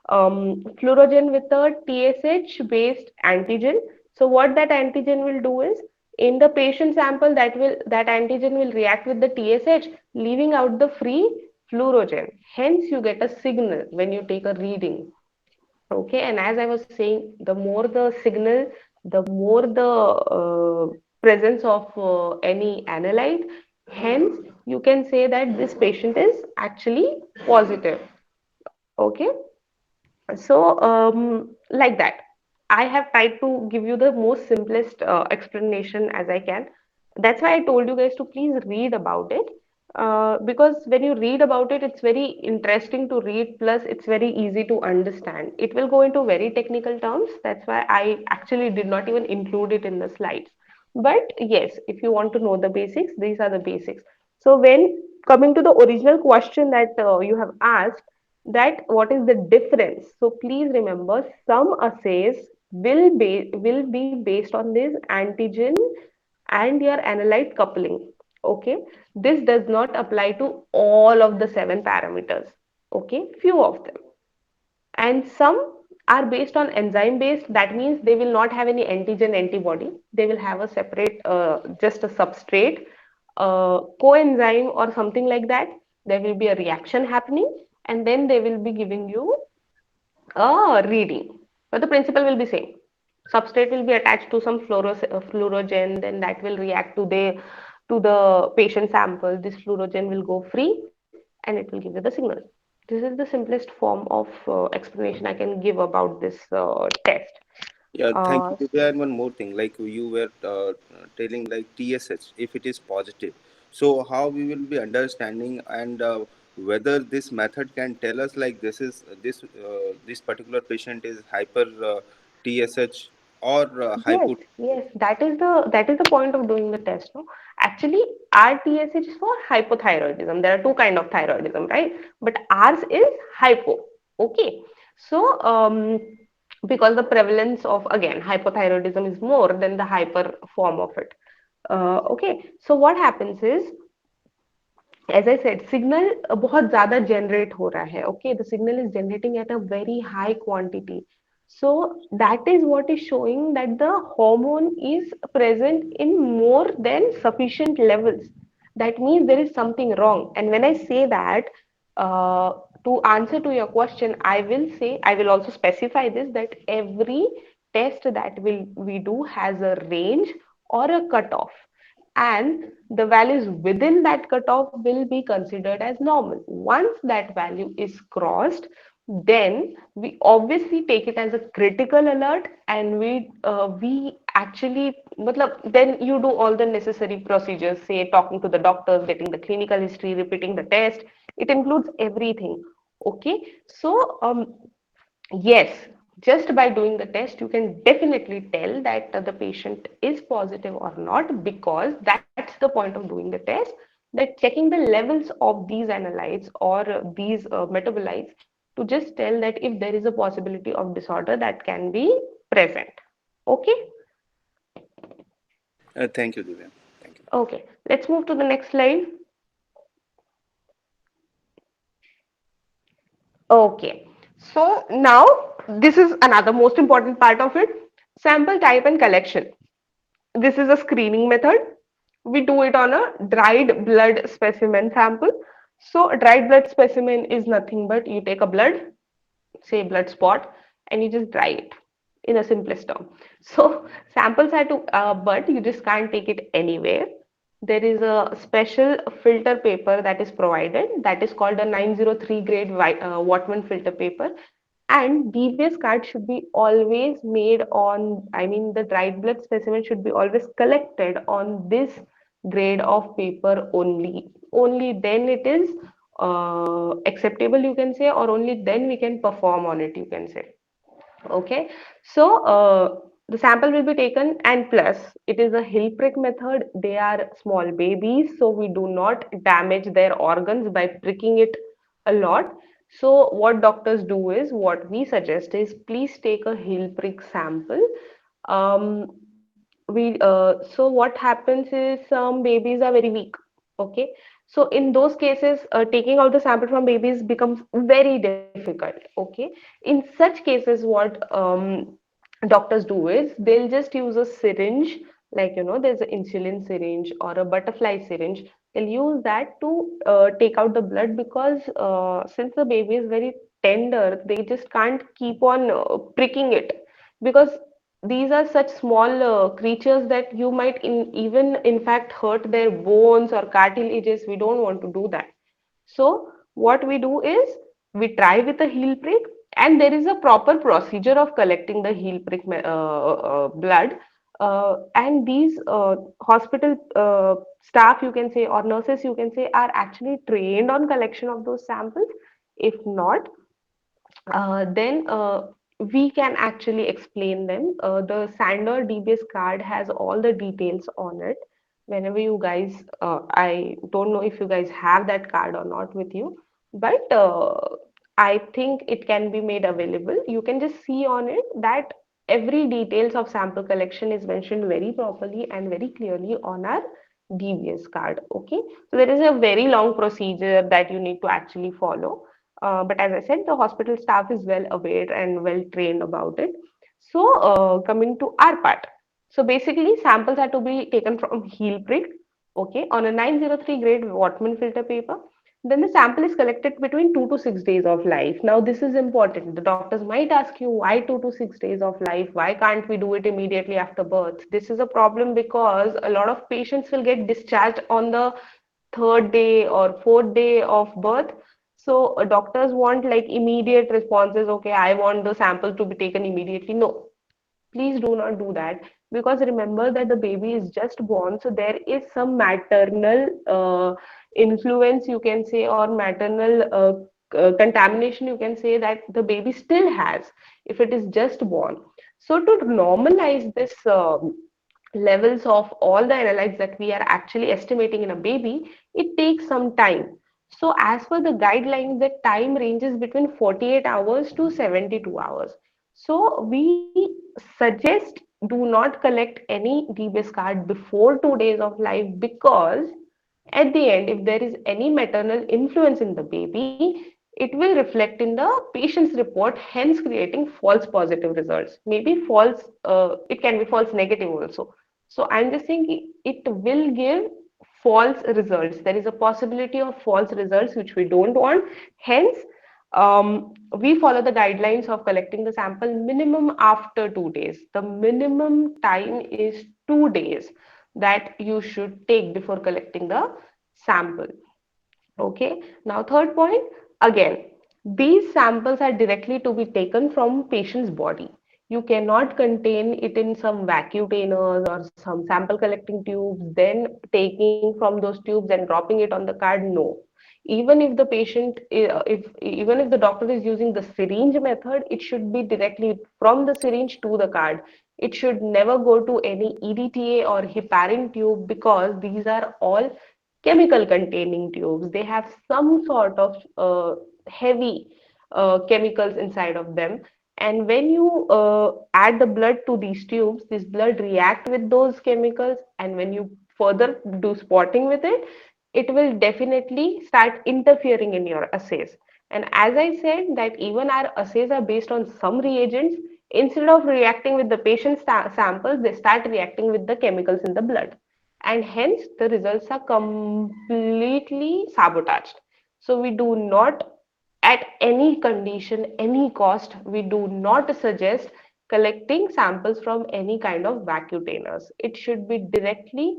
S1: fluorogen with a TSH based antigen. So what that antigen will do is in the patient sample that antigen will react with the TSH, leaving out the free fluorogen. Hence, you get a signal when you take a reading. Okay, and as I was saying, the more the signal, the more the presence of any analyte, hence you can say that this patient is actually positive. Okay, so like that, I have tried to give you the most simplest explanation as I can. That's why I told you guys to please read about it, because when you read about it, it's very interesting to read, plus it's very easy to understand. It will go into very technical terms. That's why I actually did not even include it in the slides. But yes, if you want to know the basics, these are the basics. So when coming to the original question that you have asked, that what is the difference, so please remember some assays will be based on this antigen and your analyte coupling. Okay, this does not apply to all of the 7 parameters. Okay, few of them, and some are based on enzyme based. That means they will not have any antigen antibody, they will have a separate just a substrate, coenzyme or something like that. There will be a reaction happening, and then they will be giving you a reading, but the principle will be same. Substrate will be attached to some fluorogen, then that will react to the patient sample. This fluorogen will go free, and it will give you the signal. This is the simplest form of explanation I can give about this test.
S4: Yeah, thank
S1: Uh,
S4: you, Divya. And one more thing, like you were telling, like TSH, if it is positive, so how we will be understanding and whether this method can tell us like this particular patient is hyper TSH or
S1: Yes,
S4: hypo.
S1: yes, that is the point of doing the test. No, actually, our TSH is for hypothyroidism. There are two kind of thyroidism, right? But ours is hypo. Okay, so because the prevalence of again hypothyroidism is more than the hyper form of it. Okay, so what happens is, as I said, signal बहुत ज़्यादा generate हो रहा है. Okay, the signal is generating at a very high quantity. So that is what is showing that the hormone is present in more than sufficient levels. That means there is something wrong. And when I say that, uh, to answer to your question, I will also specify this, that every test that we do has a range or a cutoff, and the values within that cutoff will be considered as normal. Once that value is crossed, then we obviously take it as a critical alert, and we actually then you do all the necessary procedures, say talking to the doctors, getting the clinical history, repeating the test. It includes everything. Okay, so yes, just by doing the test, you can definitely tell that the patient is positive or not, because that's the point of doing the test. That checking the levels of these analytes or these metabolites to just tell that if there is a possibility of disorder that can be present. Okay,
S4: Thank you, Divya. Thank you.
S1: okay. Let's move to the next slide. Okay, so now this is another most important part of it: sample type and collection. This is a screening method. We do it on a dried blood specimen sample. So a dried blood specimen is nothing but you take a blood, say blood spot, and you just dry it in a simplest term. So samples are to, but you just can't take it anywhere. there is a special filter paper that is provided, that is called a 903 grade Whatman filter paper. And DBS card should be always made on, I mean, the dried blood specimen should be always collected on this grade of paper only. Only then it is acceptable, you can say, or only then we can perform on it, you can say. Okay, so the sample will be taken, and plus it is a heel prick method. They are small babies, so we do not damage their organs by pricking it a lot. So what doctors do is, what we suggest is, please take a heel prick sample. Um, so what happens is, some babies are very weak. Okay, so in those cases, taking out the sample from babies becomes very difficult. Okay, in such cases, what doctors do is, they'll just use a syringe, like, there's an insulin syringe or a butterfly syringe. They'll use that to take out the blood, because since the baby is very tender, they just can't keep on pricking it, because these are such small creatures that you might even in fact hurt their bones or cartilages. We don't want to do that. So what we do is, we try with a heel prick, and there is a proper procedure of collecting the heel prick blood. And these hospital staff, you can say, or nurses, you can say, are actually trained on collection of those samples. If not, then we can actually explain them. The Sander DBS card has all the details on it. Whenever you guys, I don't know if you guys have that card or not with you, but I think it can be made available. You can just see on it that every details of sample collection is mentioned very properly and very clearly on our DBS card. Okay, so there is a very long procedure that you need to actually follow, but as I said, the hospital staff is well aware and well trained about it. So, coming to our part. So, basically, samples are to be taken from heel prick, okay, on a 903 grade Whatman filter paper. Then the sample is collected between 2 to 6 days of life. Now, this is important. The doctors might ask you, why 2 to 6 days of life? Why can't we do it immediately after birth? This is a problem because a lot of patients will get discharged on the third day or fourth day of birth. So doctors want like immediate responses. Okay, I want the sample to be taken immediately. No, please do not do that, because remember that the baby is just born, so there is some maternal influence, you can say, or maternal contamination, you can say, that the baby still has if it is just born. So to normalize this levels of all the analytes that we are actually estimating in a baby, it takes some time. So as per the guidelines, the time ranges between 48 hours to 72 hours. So we suggest, do not collect any DBS card before 2 days of life, because at the end, if there is any maternal influence in the baby, it will reflect in the patient's report, hence creating false positive results. Maybe false, it can be false negative also. So I'm just saying, it will give false results. There is a possibility of false results which we don't want. Hence, we follow the guidelines of collecting the sample minimum after 2 days. The minimum time is 2 days that you should take before collecting the sample. Okay, now third point, again, these samples are directly to be taken from patient's body. You cannot contain it in some vacuotainers or some sample collecting tubes, then taking from those tubes and dropping it on the card. No. Even if the if even if the doctor is using the syringe method, it should be directly from the syringe to the card. It should never go to any EDTA or heparin tube, because these are all chemical containing tubes. They have some sort of heavy chemicals inside of them. And when you add the blood to these tubes, this blood react with those chemicals. And when you further do spotting with it, it will definitely start interfering in your assays. And as I said, that even our assays are based on some reagents. Instead of reacting with the patient's samples, they start reacting with the chemicals in the blood, and hence the results are completely sabotaged. So we do not, at any condition, any cost, we do not suggest collecting samples from any kind of vacuotainers. It should be directly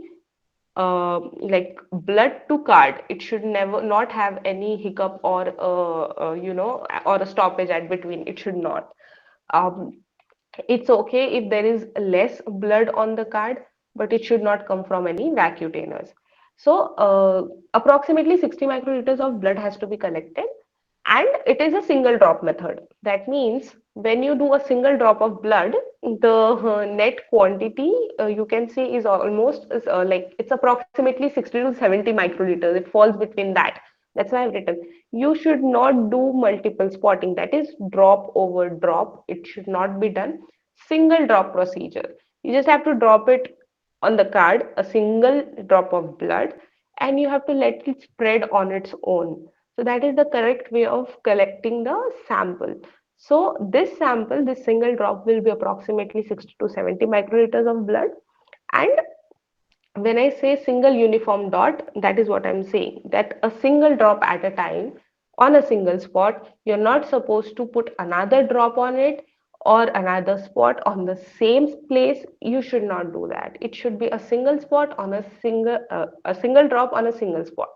S1: like blood to card, it should never not have any hiccup or or a stoppage at between. It should not. Um, it's okay if there is less blood on the card, but it should not come from any vacutainers. So approximately 60 microliters of blood has to be collected, and it is a single drop method. That means when you do a single drop of blood, the net quantity you can say is almost like it's approximately 60 to 70 microliters. It falls between that. That's why I've written you should not do multiple spotting. That is drop over drop. It should not be done. Single drop procedure. You just have to drop it on the card, a single drop of blood, and you have to let it spread on its own. So that is the correct way of collecting the sample. So this sample, this single drop will be approximately 60 to 70 microliters of blood. And when I say single uniform dot, that is what I'm saying, that a single drop at a time on a single spot, you're not supposed to put another drop on it or another spot on the same place. You should not do that. It should be a single spot on a single drop on a single spot.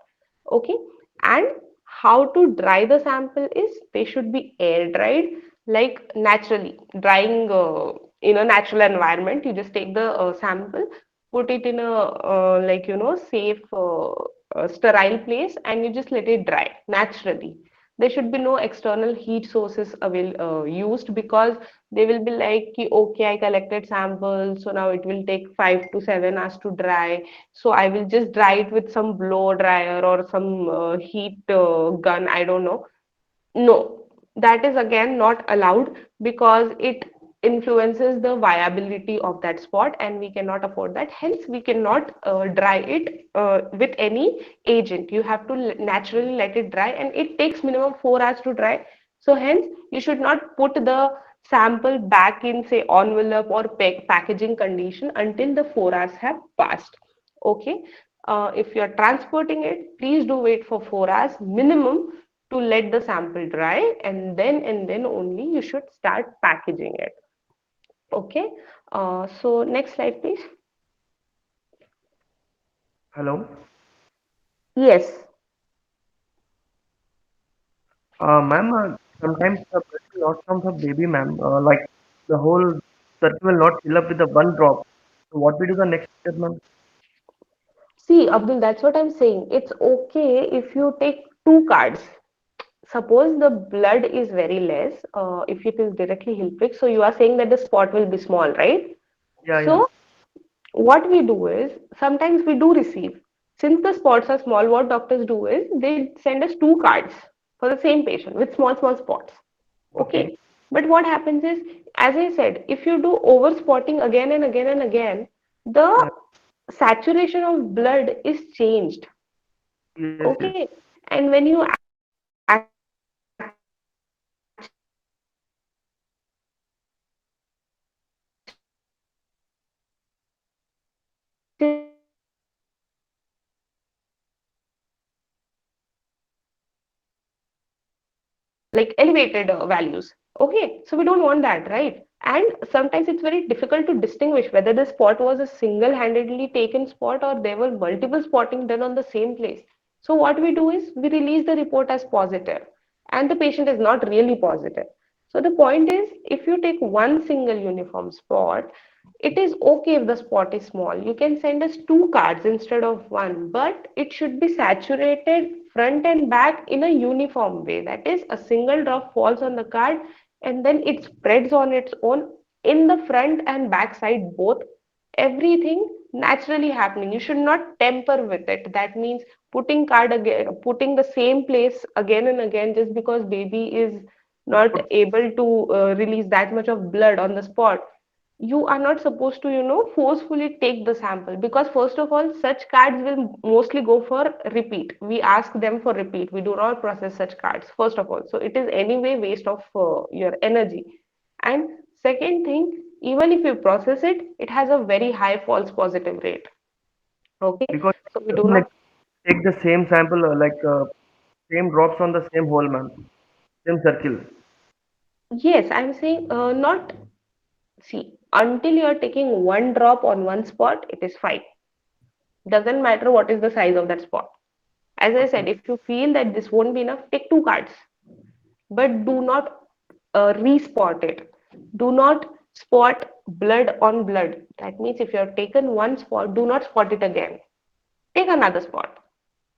S1: Okay. And how to dry the sample is they should be air dried, like naturally drying in a natural environment. You just take the sample, put it in a safe sterile place, and you just let it dry naturally. There should be no external heat sources used, because they will be like "Ki, okay, I collected samples, so now it will take 5 to 7 hours to dry, so I will just dry it with some blow dryer or some heat gun, I don't know." No, that is again not allowed, because it influences the viability of that spot, and we cannot afford that. Hence, we cannot dry it with any agent. You have to naturally let it dry, and it takes minimum 4 hours to dry. So, hence, you should not put the sample back in, say, envelope or packaging condition until the 4 hours have passed. Okay. If you are transporting it, please do wait for 4 hours minimum to let the sample dry, and then only you should start packaging it. Okay. So next slide, please.
S10: Hello.
S1: Yes.
S10: Ma'am, sometimes the blood will not come from baby, ma'am. Like the whole circle will not fill up with the one drop. So what we do the next step, ma'am?
S1: See, Abdul, that's what I'm saying. It's okay if you take two cards. Suppose the blood is very less, if it is directly Hilpic, so you are saying that the spot will be small, right?
S10: Yeah, yeah.
S1: So what we do is sometimes we do receive. Since the spots are small, what doctors do is they send us two cards for the same patient with small, small spots.
S10: Okay.
S1: Okay. But what happens is, as I said, if you do over spotting again and again and again, the
S10: Yeah.
S1: saturation of blood is changed.
S10: Yes, yes.
S1: Okay. And when you actually collect the sample, like elevated values. Okay, so we don't want that, right? And sometimes it's very difficult to distinguish whether the spot was a single-handedly taken spot or there were multiple spotting done on the same place. So what we do is we release the report as positive, and the patient is not really positive. So the point is, if you take one single uniform spot, it is okay if the spot is small. You can send us two cards instead of one, but it should be saturated front and back in a uniform way. That is, a single drop falls on the card and then it spreads on its own in the front and back side both. Everything naturally happening. You should not temper with it. That means putting card again, putting the same place again and again just because baby is not able to release that much of blood on the spot. You are not supposed to forcefully take the sample, because first of all such cards will mostly go for repeat. We ask them for repeat. We do not process such cards first of all, so it is anyway waste of your energy. And second thing, even if you process it, it has a very high false positive rate. Okay,
S10: Because
S1: so we
S10: it
S1: do
S10: doesn't
S1: not.
S10: take the same sample, same drops on the same hole, ma'am. Same circle.
S1: Yes, I'm saying not. See, until you are taking one drop on one spot, it is fine. Doesn't matter what is the size of that spot. As I said, if you feel that this won't be enough, take two cards, but do not re-spot it. Do not spot blood on blood. That means if you have taken one spot, do not spot it again. Take another spot.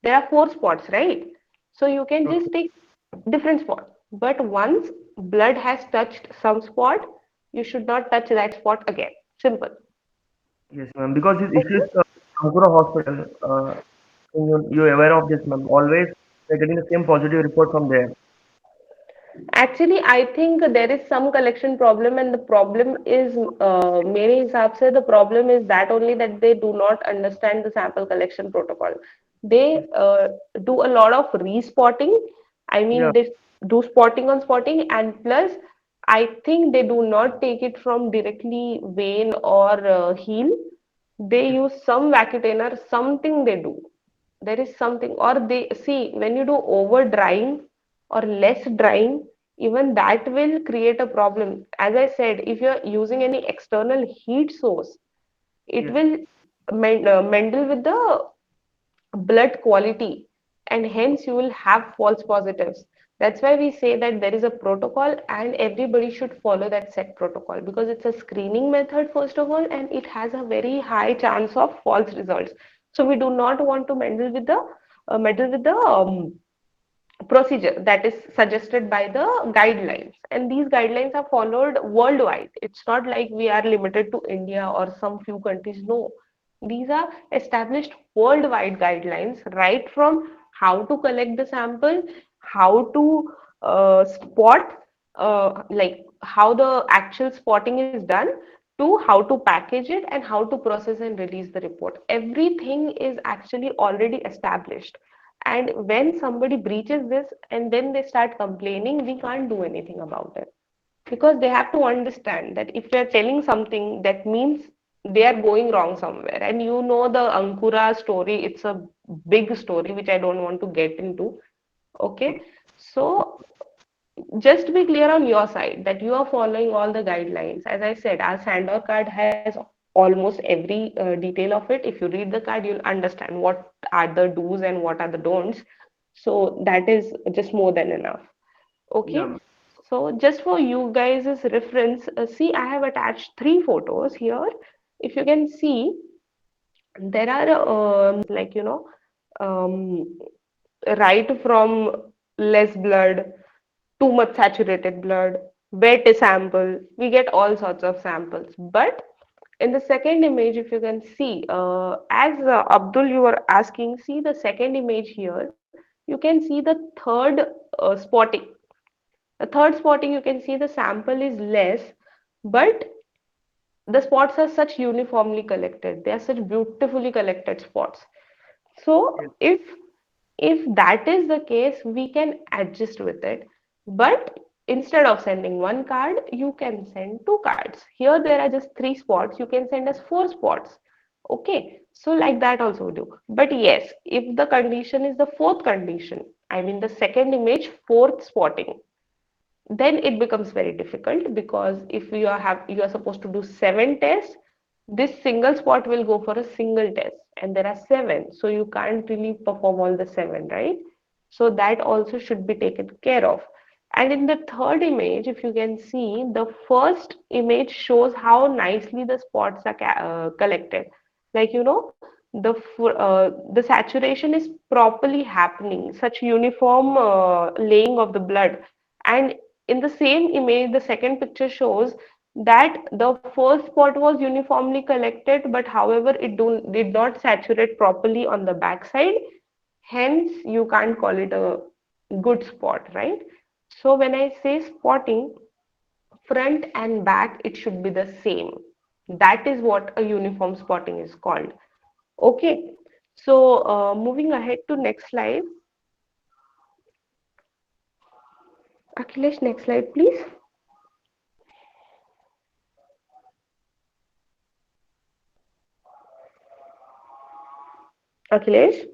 S1: There are four spots, right? So you can
S10: Okay.
S1: just take different spot. But once blood has touched some spot, you should not touch that spot again. Simple.
S10: Yes, ma'am. Because this issue
S1: Okay.
S10: is Ankura Hospital. You're aware of this, ma'am. Always they're getting the same positive report from there.
S1: Actually, I think there is some collection problem, and the problem is, मेरे हिसाब से the problem is that only that they do not understand the sample collection protocol. They do a lot of respotting. I
S10: Yeah.
S1: mean, they do spotting on spotting, and plus, I think they do not take it from directly vein or heel. They
S10: Yes.
S1: use some vacutainer, something they do. There is something, or they see when you do over drying or less drying, even that will create a problem. As I said, if you're using any external heat source, it
S10: Yes.
S1: will meddle with the blood quality, and hence you will have false positives. That's why we say that there is a protocol and everybody should follow that set protocol, because it's a screening method first of all, and it has a very high chance of false results. So we do not want to meddle with the procedure that is suggested by the guidelines, and these guidelines are followed worldwide. It's not like we are limited to India or some few countries. No, these are established worldwide guidelines, right from how to collect the sample, how to spot, like how the actual spotting is done, to how to package it and how to process and release the report. Everything is actually already established, and when somebody breaches this and then they start complaining, we can't do anything about it, because they have to understand that if they're telling something, that means they are going wrong somewhere. And you know the Ankura story, it's a big story which I don't want to get into. Okay, so just be clear on your side that you are following all the guidelines. As I said, our Sandor card has almost every detail of it. If you read the card, you'll understand what are the do's and what are the don'ts. So that is just more than enough.
S10: Yeah.
S1: Okay. So just for you guys' reference, see, I have attached three photos here. If you can see, there are like, um, right from less blood, too much saturated blood, wet sample. We get all sorts of samples. But in the second image, if you can see, as Abdul, you were asking, see the second image here, you can see the third spotting. The third spotting, you can see the sample is less, but the spots are such uniformly collected. They are such beautifully collected spots.
S10: Yes.
S1: So if that is the case, we can adjust with it. But instead of sending one card, you can send two cards. Here there are just three spots. You can send us four spots. Okay, so like that also do. But yes, if the condition is the fourth condition, I mean the second image, fourth spotting, then it becomes very difficult, because if you are supposed to do seven tests, this single spot will go for a single test, and there are seven, so you can't really perform all the seven, right? So that also should be taken care of. And in the third image, if you can see, the first image shows how nicely the spots are collected. Like, the saturation is properly happening, such uniform laying of the blood. And in the same image, the second picture shows that the first spot was uniformly collected, but however, did not saturate properly on the backside. Hence, you can't call it a good spot, right? So when I say spotting, front and back, it should be the same. That is what a uniform spotting is called. Okay. So moving ahead to next slide. Akhilesh, next slide, please. Akhilesh.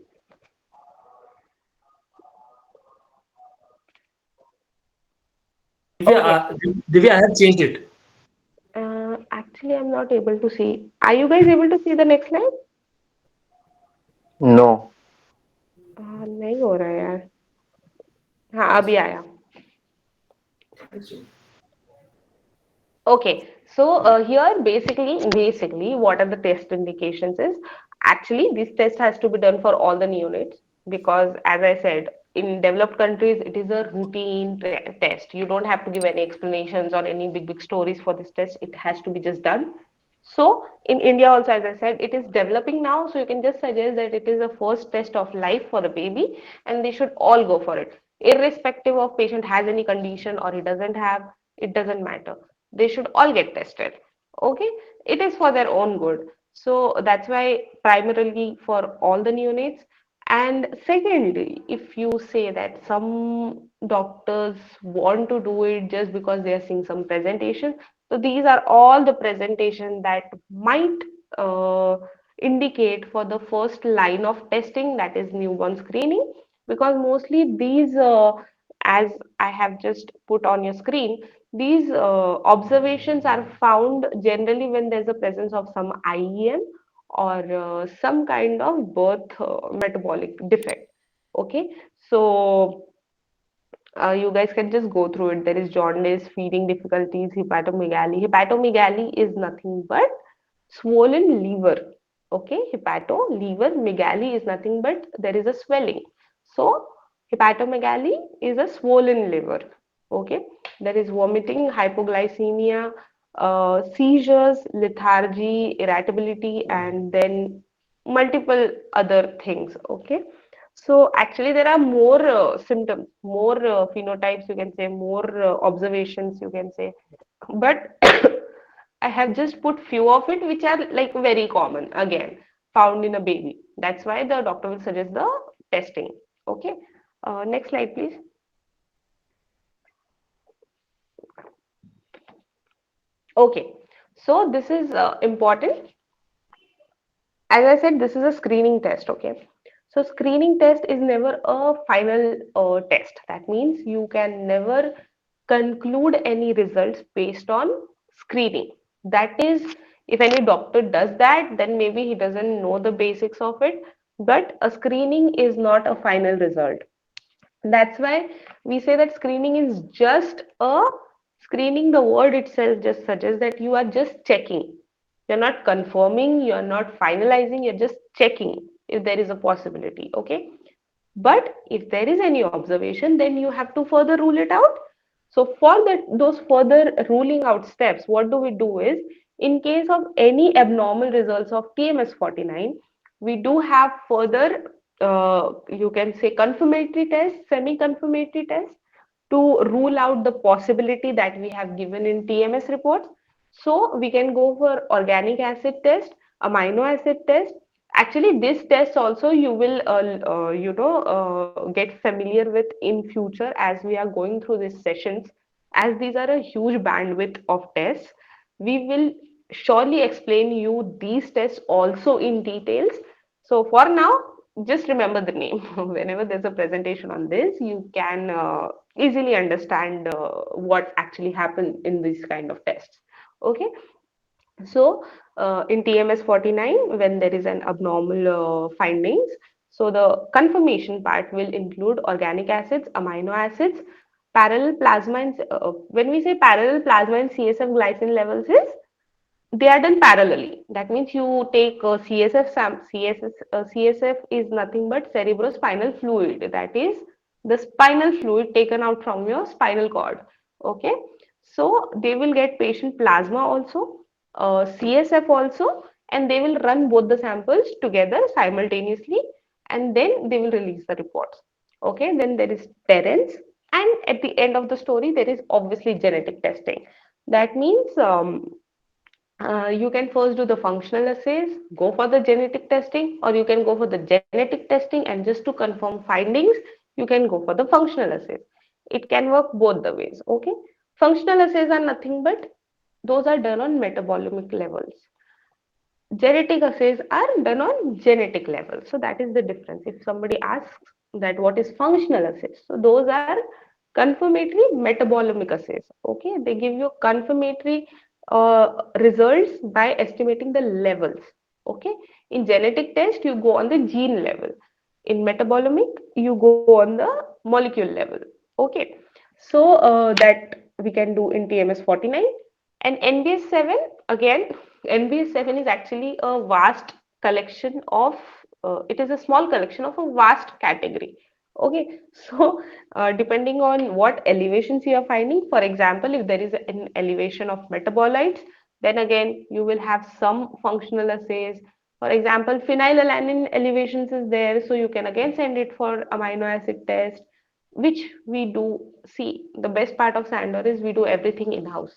S7: Divya,
S1: Okay.
S7: Divya, I have changed it.
S1: Actually, I'm not able to see. Are you guys able to see the next slide?
S6: No.
S1: नहीं हो रहा है यार. हाँ अभी आया. Okay, so here basically, what are the test indications is actually this test has to be done for all the neonates because, as I said, in developed countries it is a routine test. You don't have to give any explanations or any big stories for this test. It has to be just done. So in India also, as I said, it is developing now. So you can just suggest that it is the first test of life for the baby, and they should all go for it, irrespective of patient has any condition or he doesn't have. It doesn't matter, they should all get tested. Okay, it is for their own good. So that's why primarily for all the neonates. And secondly, if you say that some doctors want to do it just because they are seeing some presentation, so these are all the presentation that might uh, indicate for the first line of testing, that is newborn screening, because mostly these as I have just put on your screen, these observations are found generally when there's a presence of some IEM or some kind of birth metabolic defect. Okay, so you guys can just go through it. There is jaundice, feeding difficulties, hepatomegaly. Hepatomegaly is nothing but swollen liver. Okay, hepato, liver, megaly is nothing but there is a swelling. So, hepatomegaly is a swollen liver. Okay, there is vomiting, hypoglycemia, seizures, lethargy, irritability, and then multiple other things. Okay, so actually, there are more symptoms, more phenotypes, you can say, more observations, you can say. But I have just put few of it, which are like very common, again, found in a baby. That's why the doctor will suggest the testing. Okay. Next slide, please. Okay. So this is important. As I said, this is a screening test, okay? So screening test is never a final test. That means you can never conclude any results based on screening. That is, if any doctor does that, then maybe he doesn't know the basics of it. But a screening is not a final result. That's why we say that screening is just a screening. The word itself just suggests that you are just checking. You're not confirming, you're not finalizing, you're just checking if there is a possibility. Okay. But if there is any observation, then you have to further rule it out. So for that, those further ruling out steps, what do we do is, in case of any abnormal results of TMS49, we do have further, you can say, confirmatory tests, semi-confirmatory tests to rule out the possibility that we have given in TMS reports. So we can go for organic acid test, amino acid test. Actually, this test also you will get familiar with in future as we are going through these sessions. As these are a huge bandwidth of tests, we will surely explain you these tests also in details. So for now, just remember the name. Whenever there's a presentation on this, you can easily understand what actually happened in these kind of tests. Okay, so in TMS49, when there is an abnormal findings, so the confirmation part will include organic acids, amino acids, parallel plasma, and when we say parallel plasma and CSF glycine levels is they are done parallelly. That means you take CSF is nothing but cerebrospinal fluid. That is the spinal fluid taken out from your spinal cord. Okay. So they will get patient plasma also, CSF also, and they will run both the samples together simultaneously, and then they will release the reports. Okay. Then there is Terence, and at the end of the story, there is obviously genetic testing. That means you can first do the functional assays, go for the genetic testing, or you can go for the genetic testing and just to confirm findings, you can go for the functional assays. It can work both the ways. Okay. Functional assays are nothing but those are done on metabolomic levels. Genetic assays are done on genetic level. So that is the difference. If somebody asks that what is functional assays, so those are confirmatory metabolomic assays. Okay, they give you confirmatory results by estimating the levels. Okay. In genetic test, you go on the gene level. In metabolomic, you go on the molecule level. Okay. So that we can do in TMS-49. And NBS7, again, NBS7 is actually a vast collection of, it is a small collection of a vast category. Okay, so depending on what elevations you are finding, for example, if there is an elevation of metabolites, then again you will have some functional assays. For example, phenylalanine elevations is there, so you can again send it for amino acid test, which we do. See, the best part of Sandor is we do everything in house.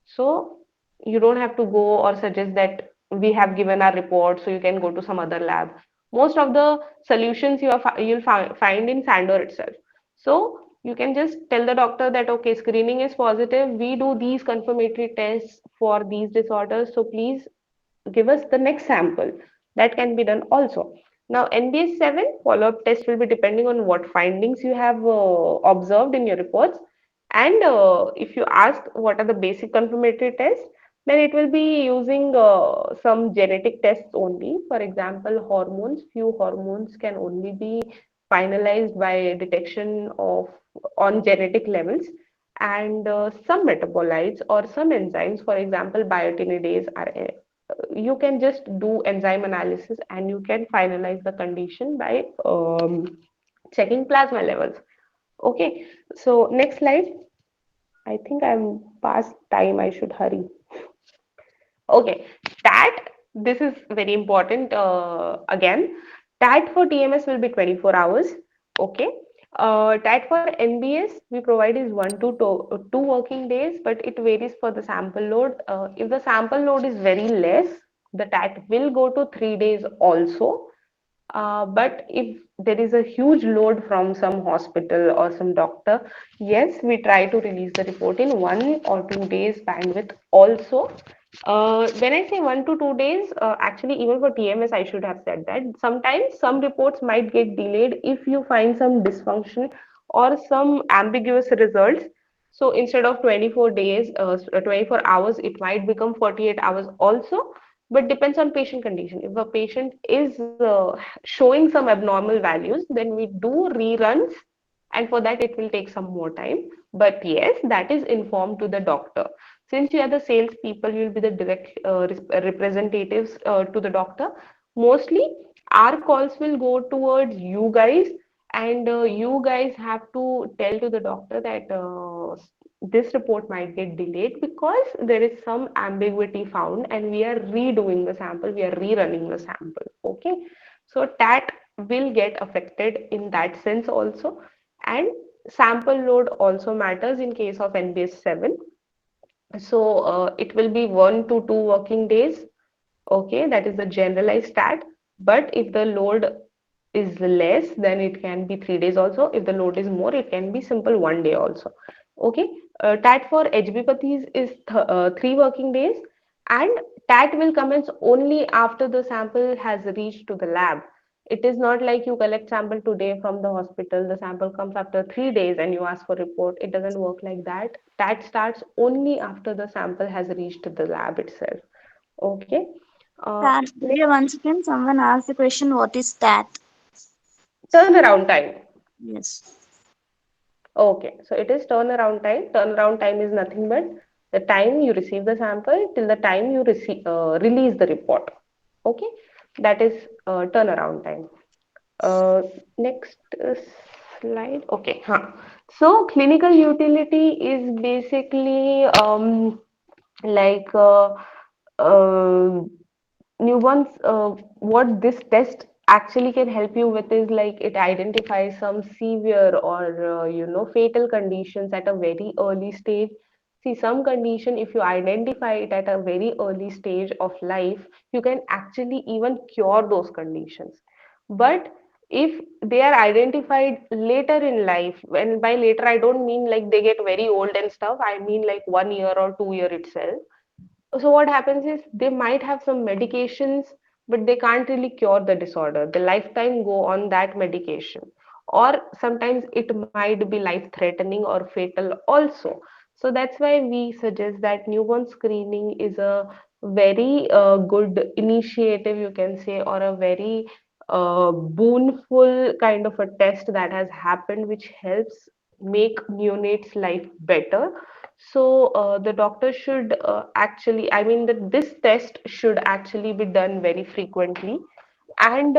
S1: So you don't have to go or suggest that we have given our report, so you can go to some other lab. Most of the solutions you'll find in Sandor itself. So you can just tell the doctor that okay, screening is positive. We do these confirmatory tests for these disorders. So please give us the next sample. That can be done also. Now, NBS7 follow-up test will be depending on what findings you have observed in your reports. And if you ask what are the basic confirmatory tests, then it will be using some genetic tests only. For example, hormones, few hormones can only be finalized by detection of on genetic levels, and some metabolites or some enzymes, for example, biotinidase are you can just do enzyme analysis and you can finalize the condition by checking plasma levels. Okay, so next slide. I think I'm past time. I should hurry. Okay, TAT, this is very important again. TAT for TMS will be 24 hours. Okay. TAT for NBS we provide is 1 to 2 working days, but it varies for the sample load. If the sample load is very less, the TAT will go to 3 days also. But if there is a huge load from some hospital or some doctor, yes, we try to release the report in 1 or 2 days bandwidth also. When I say 1 to 2 days, actually, even for TMS, I should have said that sometimes some reports might get delayed if you find some dysfunction or some ambiguous results. So instead of 24 days, 24 hours, it might become 48 hours also, but depends on patient condition. If a patient is showing some abnormal values, then we do reruns, and for that it will take some more time. But yes, that is informed to the doctor. Since you are the sales people, you will be the direct representatives to the doctor. Mostly our calls will go towards you guys, and you guys have to tell to the doctor that this report might get delayed because there is some ambiguity found and we are redoing the sample, we are rerunning the sample. Okay, so TAT will get affected in that sense also, and sample load also matters in case of NBS 7. So it will be 1 to 2 working days. Okay, that is the generalized stat. But if the load is less, then it can be 3 days also. If the load is more, it can be simple 1 day also. Okay, TAT for HB is 3 working days, and TAT will commence only after the sample has reached to the lab. It is not like you collect sample today from the hospital, the sample comes after 3 days and you ask for report. It doesn't work like that. That starts only after the sample has reached the lab itself. Okay.
S9: That,
S1: Next,
S9: once again, someone asked the question, what is that?
S1: turnaround time.
S9: Yes.
S1: Okay, so it is turnaround time. Turnaround time is nothing but the time you receive the sample till the time you release the report. Okay, that is turnaround time. Uh, Next slide. Okay, huh. So clinical utility is basically like uh, newborns, what this test actually can help you with is like it identifies some severe or fatal conditions at a very early stage. See, some condition, if you identify it at a very early stage of life, you can actually even cure those conditions. But if they are identified later in life, and by later I don't mean like they get very old and stuff, I mean like 1 year or 2 year itself. So what happens is they might have some medications, but they can't really cure the disorder. The lifetime go on that medication, or sometimes it might be life threatening or fatal also. So that's why we suggest that newborn screening is a very good initiative, you can say, or a very boonful kind of a test that has happened, which helps make neonates' life better. So the doctor should actually, I mean, that this test should actually be done very frequently. And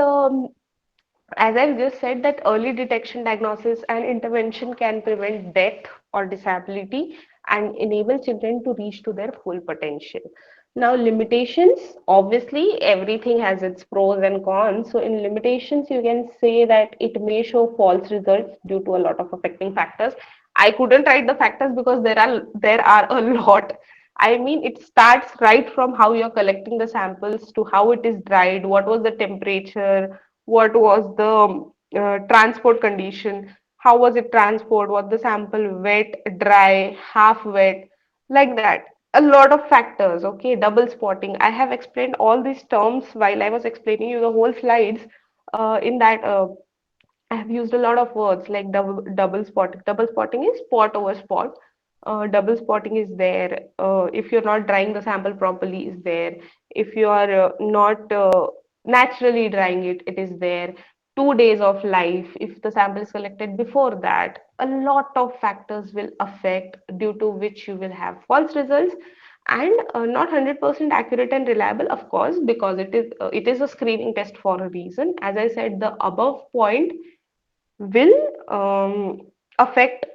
S1: as I've just said, that early detection, diagnosis, and intervention can prevent death or disability and enable children to reach to their full potential. Now, limitations, obviously, everything has its pros and cons. So, in limitations, you can say that it may show false results due to a lot of affecting factors. I couldn't write the factors because there are a lot. I mean, it starts right from how you're collecting the samples to how it is dried, what was the temperature, what was the transport condition, how was it transport, was the sample wet, dry, half wet, like that. A lot of factors. Okay, double spotting, I have explained all these terms while I was explaining you the whole slides. In that I have used a lot of words like double spotting. Double spotting is spot over spot. Double spotting is there. If you're not drying the sample properly, is there. If you are not naturally drying it, it is there. 2 days of life. If the sample is collected before that, a lot of factors will affect, due to which you will have false results and not 100% accurate and reliable, of course, because it is a screening test for a reason. As I said, the above point will affect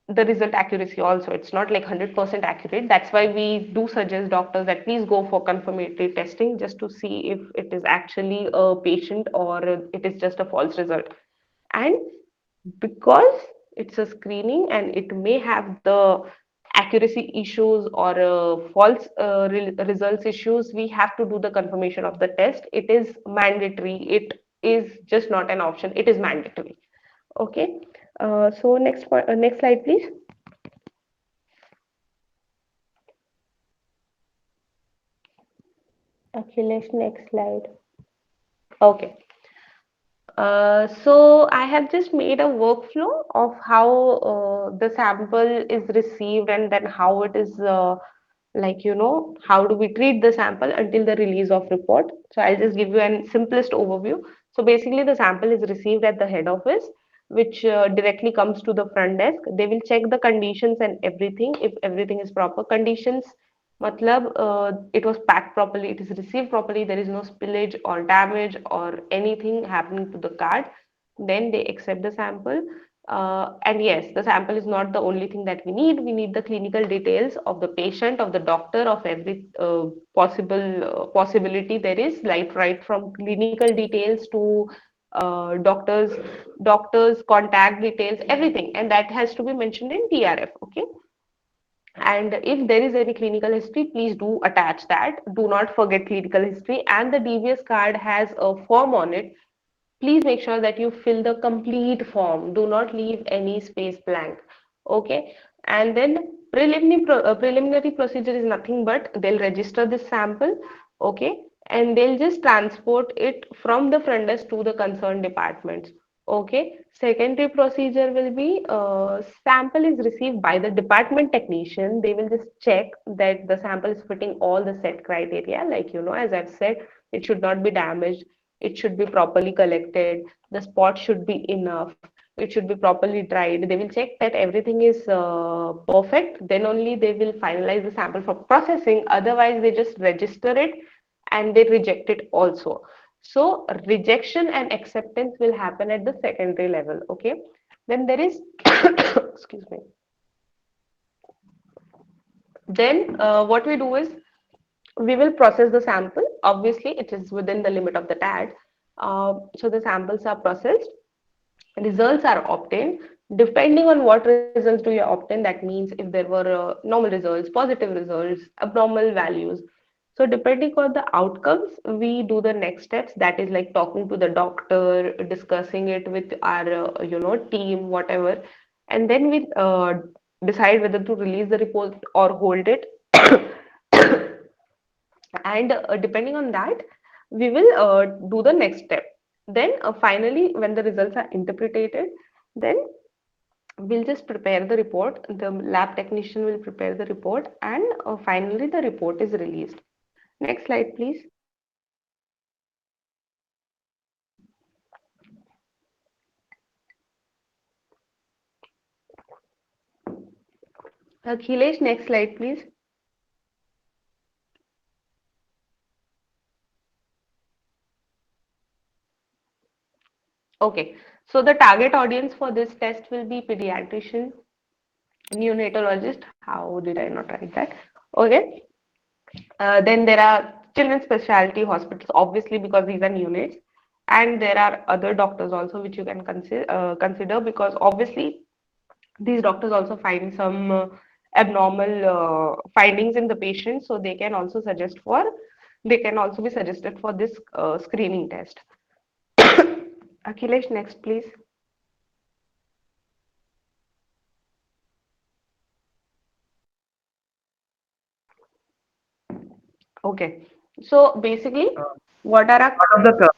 S1: the result accuracy also. It's not like 100% accurate. That's why we do suggest doctors that please go for confirmatory testing just to see if it is actually a patient or it is just a false result. And because it's a screening and it may have the accuracy issues or false results issues, we have to do the confirmation of the test. It is mandatory. It is just not an option. It is mandatory. Okay. So next point, next slide, please. Okay, let's next slide. Okay. So I have just made a workflow of how the sample is received and then how it is like how do we treat the sample until the release of report. So I'll just give you an simplest overview. So basically the sample is received at the head office, which directly comes to the front desk. They will check the conditions and everything. If everything is proper conditions, matlab it was packed properly, it is received properly, there is no spillage or damage or anything happening to the card, then they accept the sample. And yes, the sample is not the only thing that we need. We need the clinical details of the patient, of the doctor, of every possibility there is, like right from clinical details to doctors contact details, everything, and that has to be mentioned in TRF. Okay. And if there is any clinical history, please do attach that. Do not forget clinical history. And the DVS card has a form on it. Please make sure that you fill the complete form. Do not leave any space blank. Okay. And then preliminary procedure is nothing but they'll register this sample. Okay. And they'll just transport it from the front desk to the concerned departments. Okay. Secondary procedure will be sample is received by the department technician. They will just check that the sample is fitting all the set criteria. Like, as I've said, it should not be damaged. It should be properly collected. The spot should be enough. It should be properly dried. They will check that everything is perfect. Then only they will finalize the sample for processing. Otherwise, they just register it and they reject it also. So rejection and acceptance will happen at the secondary level. Okay. Then there is, excuse me. Then what we do is we will process the sample. Obviously, it is within the limit of the TAD. So the samples are processed, results are obtained. Depending on what results do you obtain, that means if there were normal results, positive results, abnormal values. So depending on the outcomes, we do the next steps. That is like talking to the doctor, discussing it with our team, whatever, and then we decide whether to release the report or hold it. And depending on that, we will do the next step. Then finally, when the results are interpreted, then we'll just prepare the report. The lab technician will prepare the report, and finally the report is released. Next slide, please. Akhilesh, next slide, please. Okay, so the target audience for this test will be pediatrician, neonatologist. How did I not write that? Okay. Then there are children's specialty hospitals, obviously because these are neonates, and there are other doctors also which you can consider because obviously these doctors also find some abnormal findings in the patient, so they can also be suggested for this screening test. Akhilesh, next please. Okay, so basically,
S10: Uh,
S1: what are our
S10: Part of the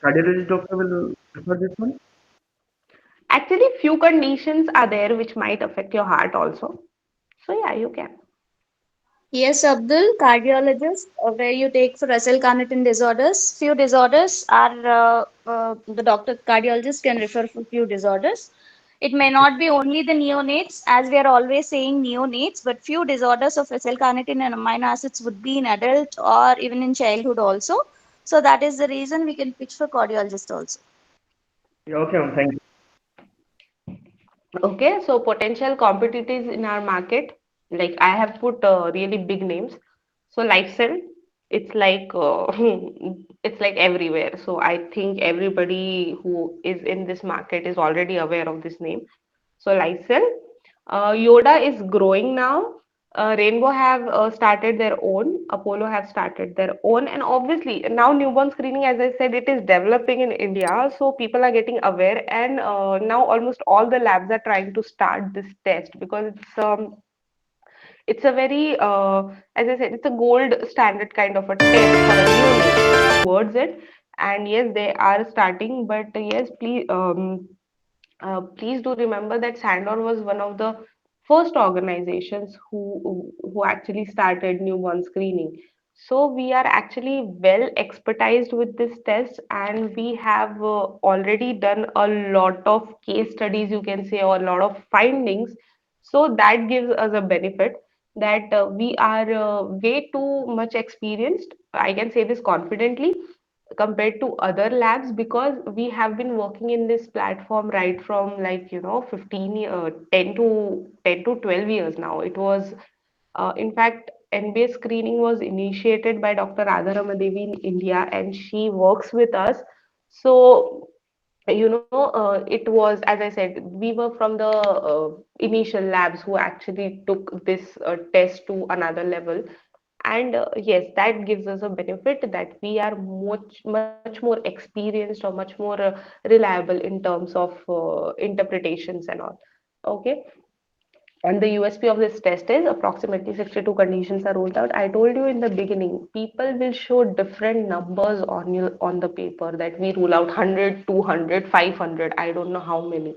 S10: cardiologist doctor will prefer this one.
S1: actually few conditions are there which might affect your heart also. So yeah, you can.
S9: Yes, Abdul, cardiologist, where you take for Russell Carnitine disorders. Few disorders are the doctor cardiologist can refer for few disorders. It may not be only the neonates, as we are always saying neonates, but few disorders of Russell Carnitine and amino acids would be in adult or even in childhood also. So that is the reason we can pitch for cardiologist also.
S10: Yeah, okay, thank you.
S1: Okay, so potential competitors in our market, like I have put really big names. So Lifecell, it's like it's like everywhere. So I think everybody who is in this market is already aware of this name. So Lysol, Yoda is growing now. Rainbow have started their own. Apollo have started their own, and obviously now newborn screening, as I said, it is developing in India. So people are getting aware, and now almost all the labs are trying to start this test because it's a very as I said, it's a gold standard kind of a test for a neonate towards it. And yes, they are starting, but yes, please do remember that Sandor was one of the first organizations who actually started newborn screening. So we are actually well expertised with this test, and we have already done a lot of case studies, you can say, or a lot of findings. So that gives us a benefit that we are way too much experienced. I can say this confidently compared to other labs because we have been working in this platform right from, like, 10 to 12 years now. It was in fact, NBS screening was initiated by Dr. Radha Devi in India, and she works with us. So it was, as I said, we were from the initial labs who actually took this test to another level. And yes, that gives us a benefit that we are much more experienced or much more reliable in terms of interpretations and all. Okay. And the USP of this test is approximately 62 conditions are ruled out. I told you in the beginning, people will show different numbers on on the paper that we rule out 100, 200, 500. I don't know how many.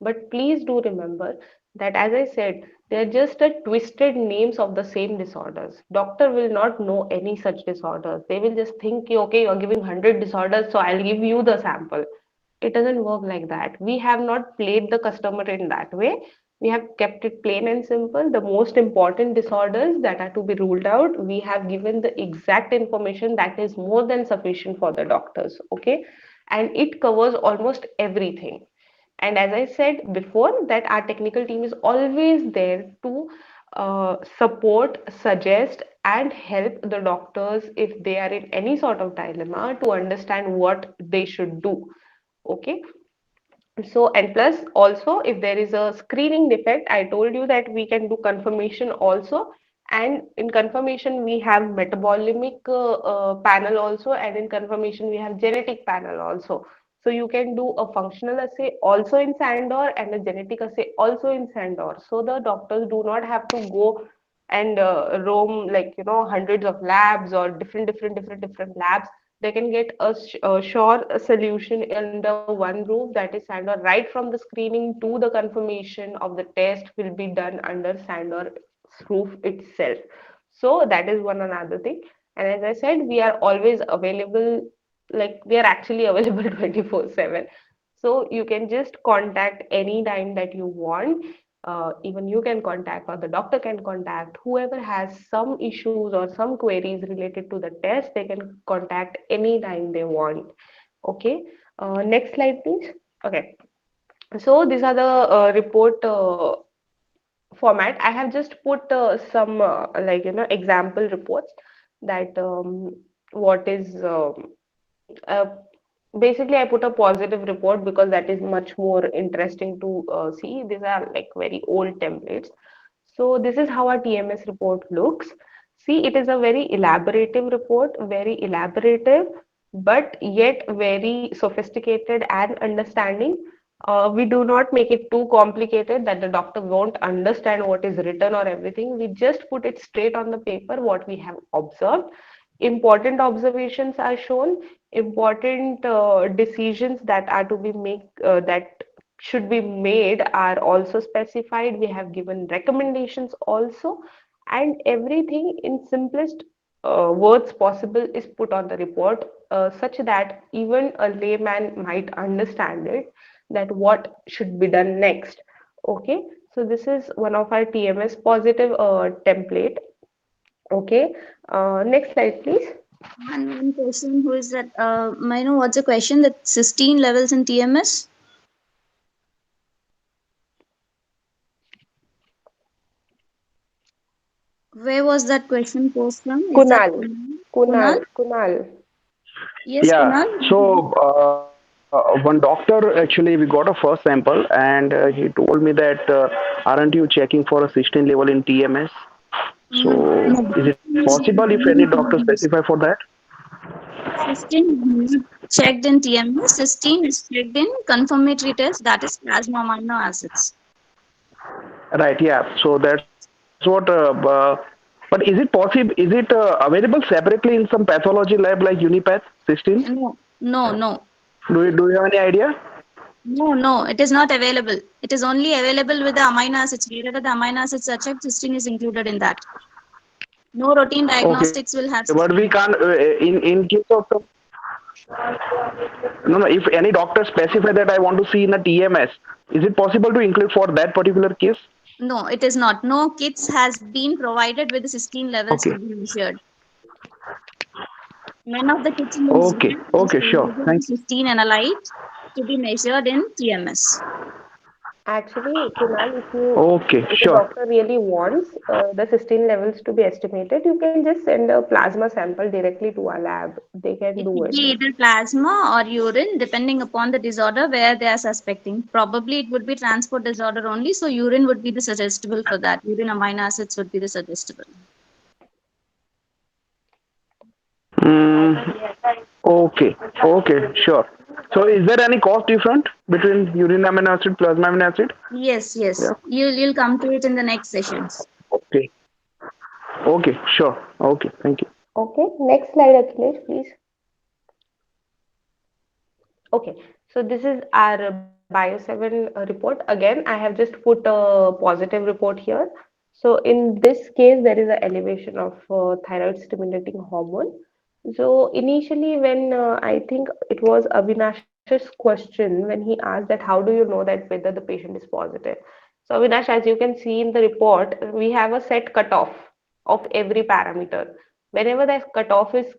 S1: But please do remember that, as I said, they're just a twisted names of the same disorders. Doctor will not know any such disorders. They will just think, okay, you're giving 100 disorders, so I'll give you the sample. It doesn't work like that. We have not played the customer in that way. We have kept it plain and simple. The most important disorders that are to be ruled out, we have given the exact information that is more than sufficient for the doctors. Okay. And it covers almost everything. And as I said before, that our technical team is always there to support, suggest, and help the doctors if they are in any sort of dilemma to understand what they should do. Okay. So, and plus also, if there is a screening defect, I told you that we can do confirmation also. And in confirmation, we have metabolomic panel also, and in confirmation, we have genetic panel also. So you can do a functional assay also in Sandor and a genetic assay also in Sandor. So the doctors do not have to go and roam, like, hundreds of labs or different labs. They can get a sure solution under one roof, that is Sandor. Right from the screening to the confirmation of the test will be done under Sandor's roof itself. So that is one another thing. And as I said, we are always available, like we are actually available 24/7. So you can just contact any time that you want. Even you can contact, or the doctor can contact whoever has some issues or some queries related to the test. They can contact anytime they want. Okay. Next slide, please. Okay. So these are the report format. I have just put some like example reports that what is uh, basically I put a positive report because that is much more interesting to see. These are like very old templates. So this is how our TMS report looks. See, it is a very elaborative report, very elaborative, but yet very sophisticated and understanding. We do not make it too complicated that the doctor won't understand what is written or everything. We just put it straight on the paper, what we have observed. Important observations are shown, important decisions that are to be make that should be made are also specified. We have given recommendations also, and everything in simplest words possible is put on the report, such that even a layman might understand it, that what should be done next. Okay, so this is one of our TMS positive template. Okay, next slide, please.
S9: And one question, who is that? May I know what's the question? That cysteine levels in TMS? Where was that question posed from? Is that
S1: Kunal,
S9: Kunal?
S1: Kunal.
S9: Yes,
S11: Yeah,
S9: Kunal.
S11: so one doctor actually, we got a first sample, and he told me that aren't you checking for a cysteine level in TMS? So
S9: No,
S11: is it possible if any doctor specify for that?
S9: cysteine is not checked in TMS. Cysteine is checked in confirmatory test, that is plasma amino acids.
S11: Right, yeah. So that's what. But is it possible? Is it available separately in some pathology lab like Unipath cysteine?
S9: No, no, no.
S11: Do you have any idea?
S9: No, no, it is not available. It is only available with the amino acids. Wherever the amino acids are checked, cysteine is included in that. No routine
S11: Okay,
S9: diagnostics
S11: but
S9: will
S11: we
S9: have
S11: can't
S9: cysteine.
S11: in case of some, no, no. If any doctor specify that I want to see in a TMS, is it possible to include for that particular case?
S9: No, it is not. No kits has been provided with the cysteine levels to
S11: Okay.
S9: be measured. None of the kits in the
S11: Okay.
S9: market has
S11: Okay. Sure.
S9: provided the
S11: Thank you.
S9: cysteine analyte to be measured in TMS.
S1: Actually, Kunal,
S11: Okay.
S1: if the
S11: Sure.
S1: doctor really wants the cysteine levels to be estimated, you can just send a plasma sample directly to our lab. They can
S9: It
S1: do
S9: could
S1: it.
S9: be either plasma or urine, depending upon the disorder where they are suspecting. Probably it would be transport disorder only, so urine would be the suggestible for that. Urine amino acids would be the suggestible.
S11: Mm, okay. Okay. Sure. So, is there any cost difference between urine amino acid, plasma amino acid?
S9: Yes, yes.
S11: Yeah.
S9: You'll come to it in the next sessions.
S11: Okay. Okay. Sure. Okay. Thank you.
S1: Okay, next slide, Akhilesh, please. Okay, so this is our Bio 7 report. Again, I have just put a positive report here. So in this case, there is an elevation of thyroid stimulating hormone. So initially, when I think it was Avinash's question when he asked that how do you know that whether the patient is positive? So Avinash, as you can see in the report, we have a set cutoff of every parameter. Whenever that cutoff is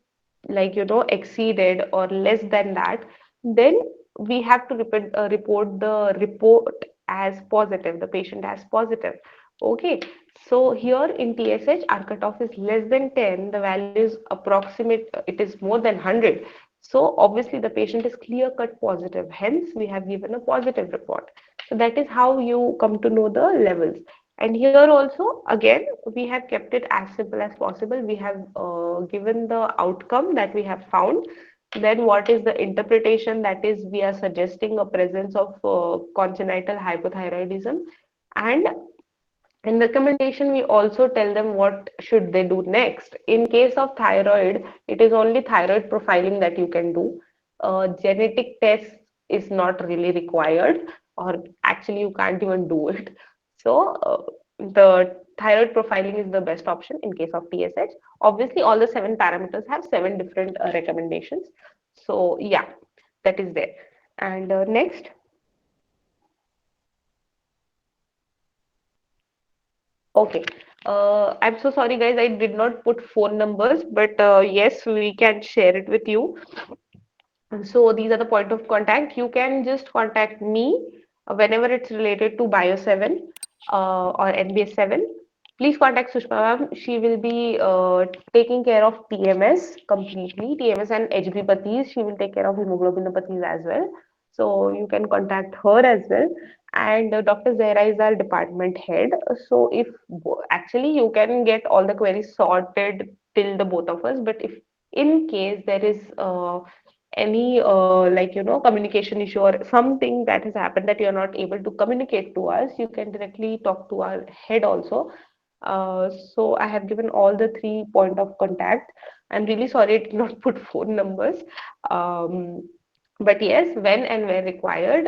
S1: exceeded or less than that, then we have to report the report as positive, the patient as positive. Okay, so here in TSH, our cutoff is less than 10, the value is approximate, it is more than 100. So obviously the patient is clear cut positive, hence we have given a positive report. So that is how you come to know the levels. And here also, again, we have kept it as simple as possible. We have given the outcome that we have found. Then what is the interpretation? That is, we are suggesting a presence of congenital hypothyroidism. And in recommendation, we also tell them what should they do next. In case of thyroid, it is only thyroid profiling that you can do. Genetic test is not really required, or actually you can't even do it. So the thyroid profiling is the best option in case of TSH. Obviously, all the 7 parameters have 7 different recommendations. So yeah, that is there. And next, okay. I'm so sorry, guys. I did not put phone numbers, but yes, we can share it with you. So these are the point of contact. You can just contact me whenever it's related to Bio 7 or NBS 7. Please contact Sushma ma'am. She will be taking care of TMS completely, TMS and HB She will take care of hemoglobinopathies as well. So you can contact her as well. And Dr. Zahra is our department head. So if actually you can get all the queries sorted till the both of us, but if in case there is any communication issue or something that has happened that you are not able to communicate to us, you can directly talk to our head also. So I have given all the 3 point of contact. I'm really sorry I did not put phone numbers. But yes, when and where required,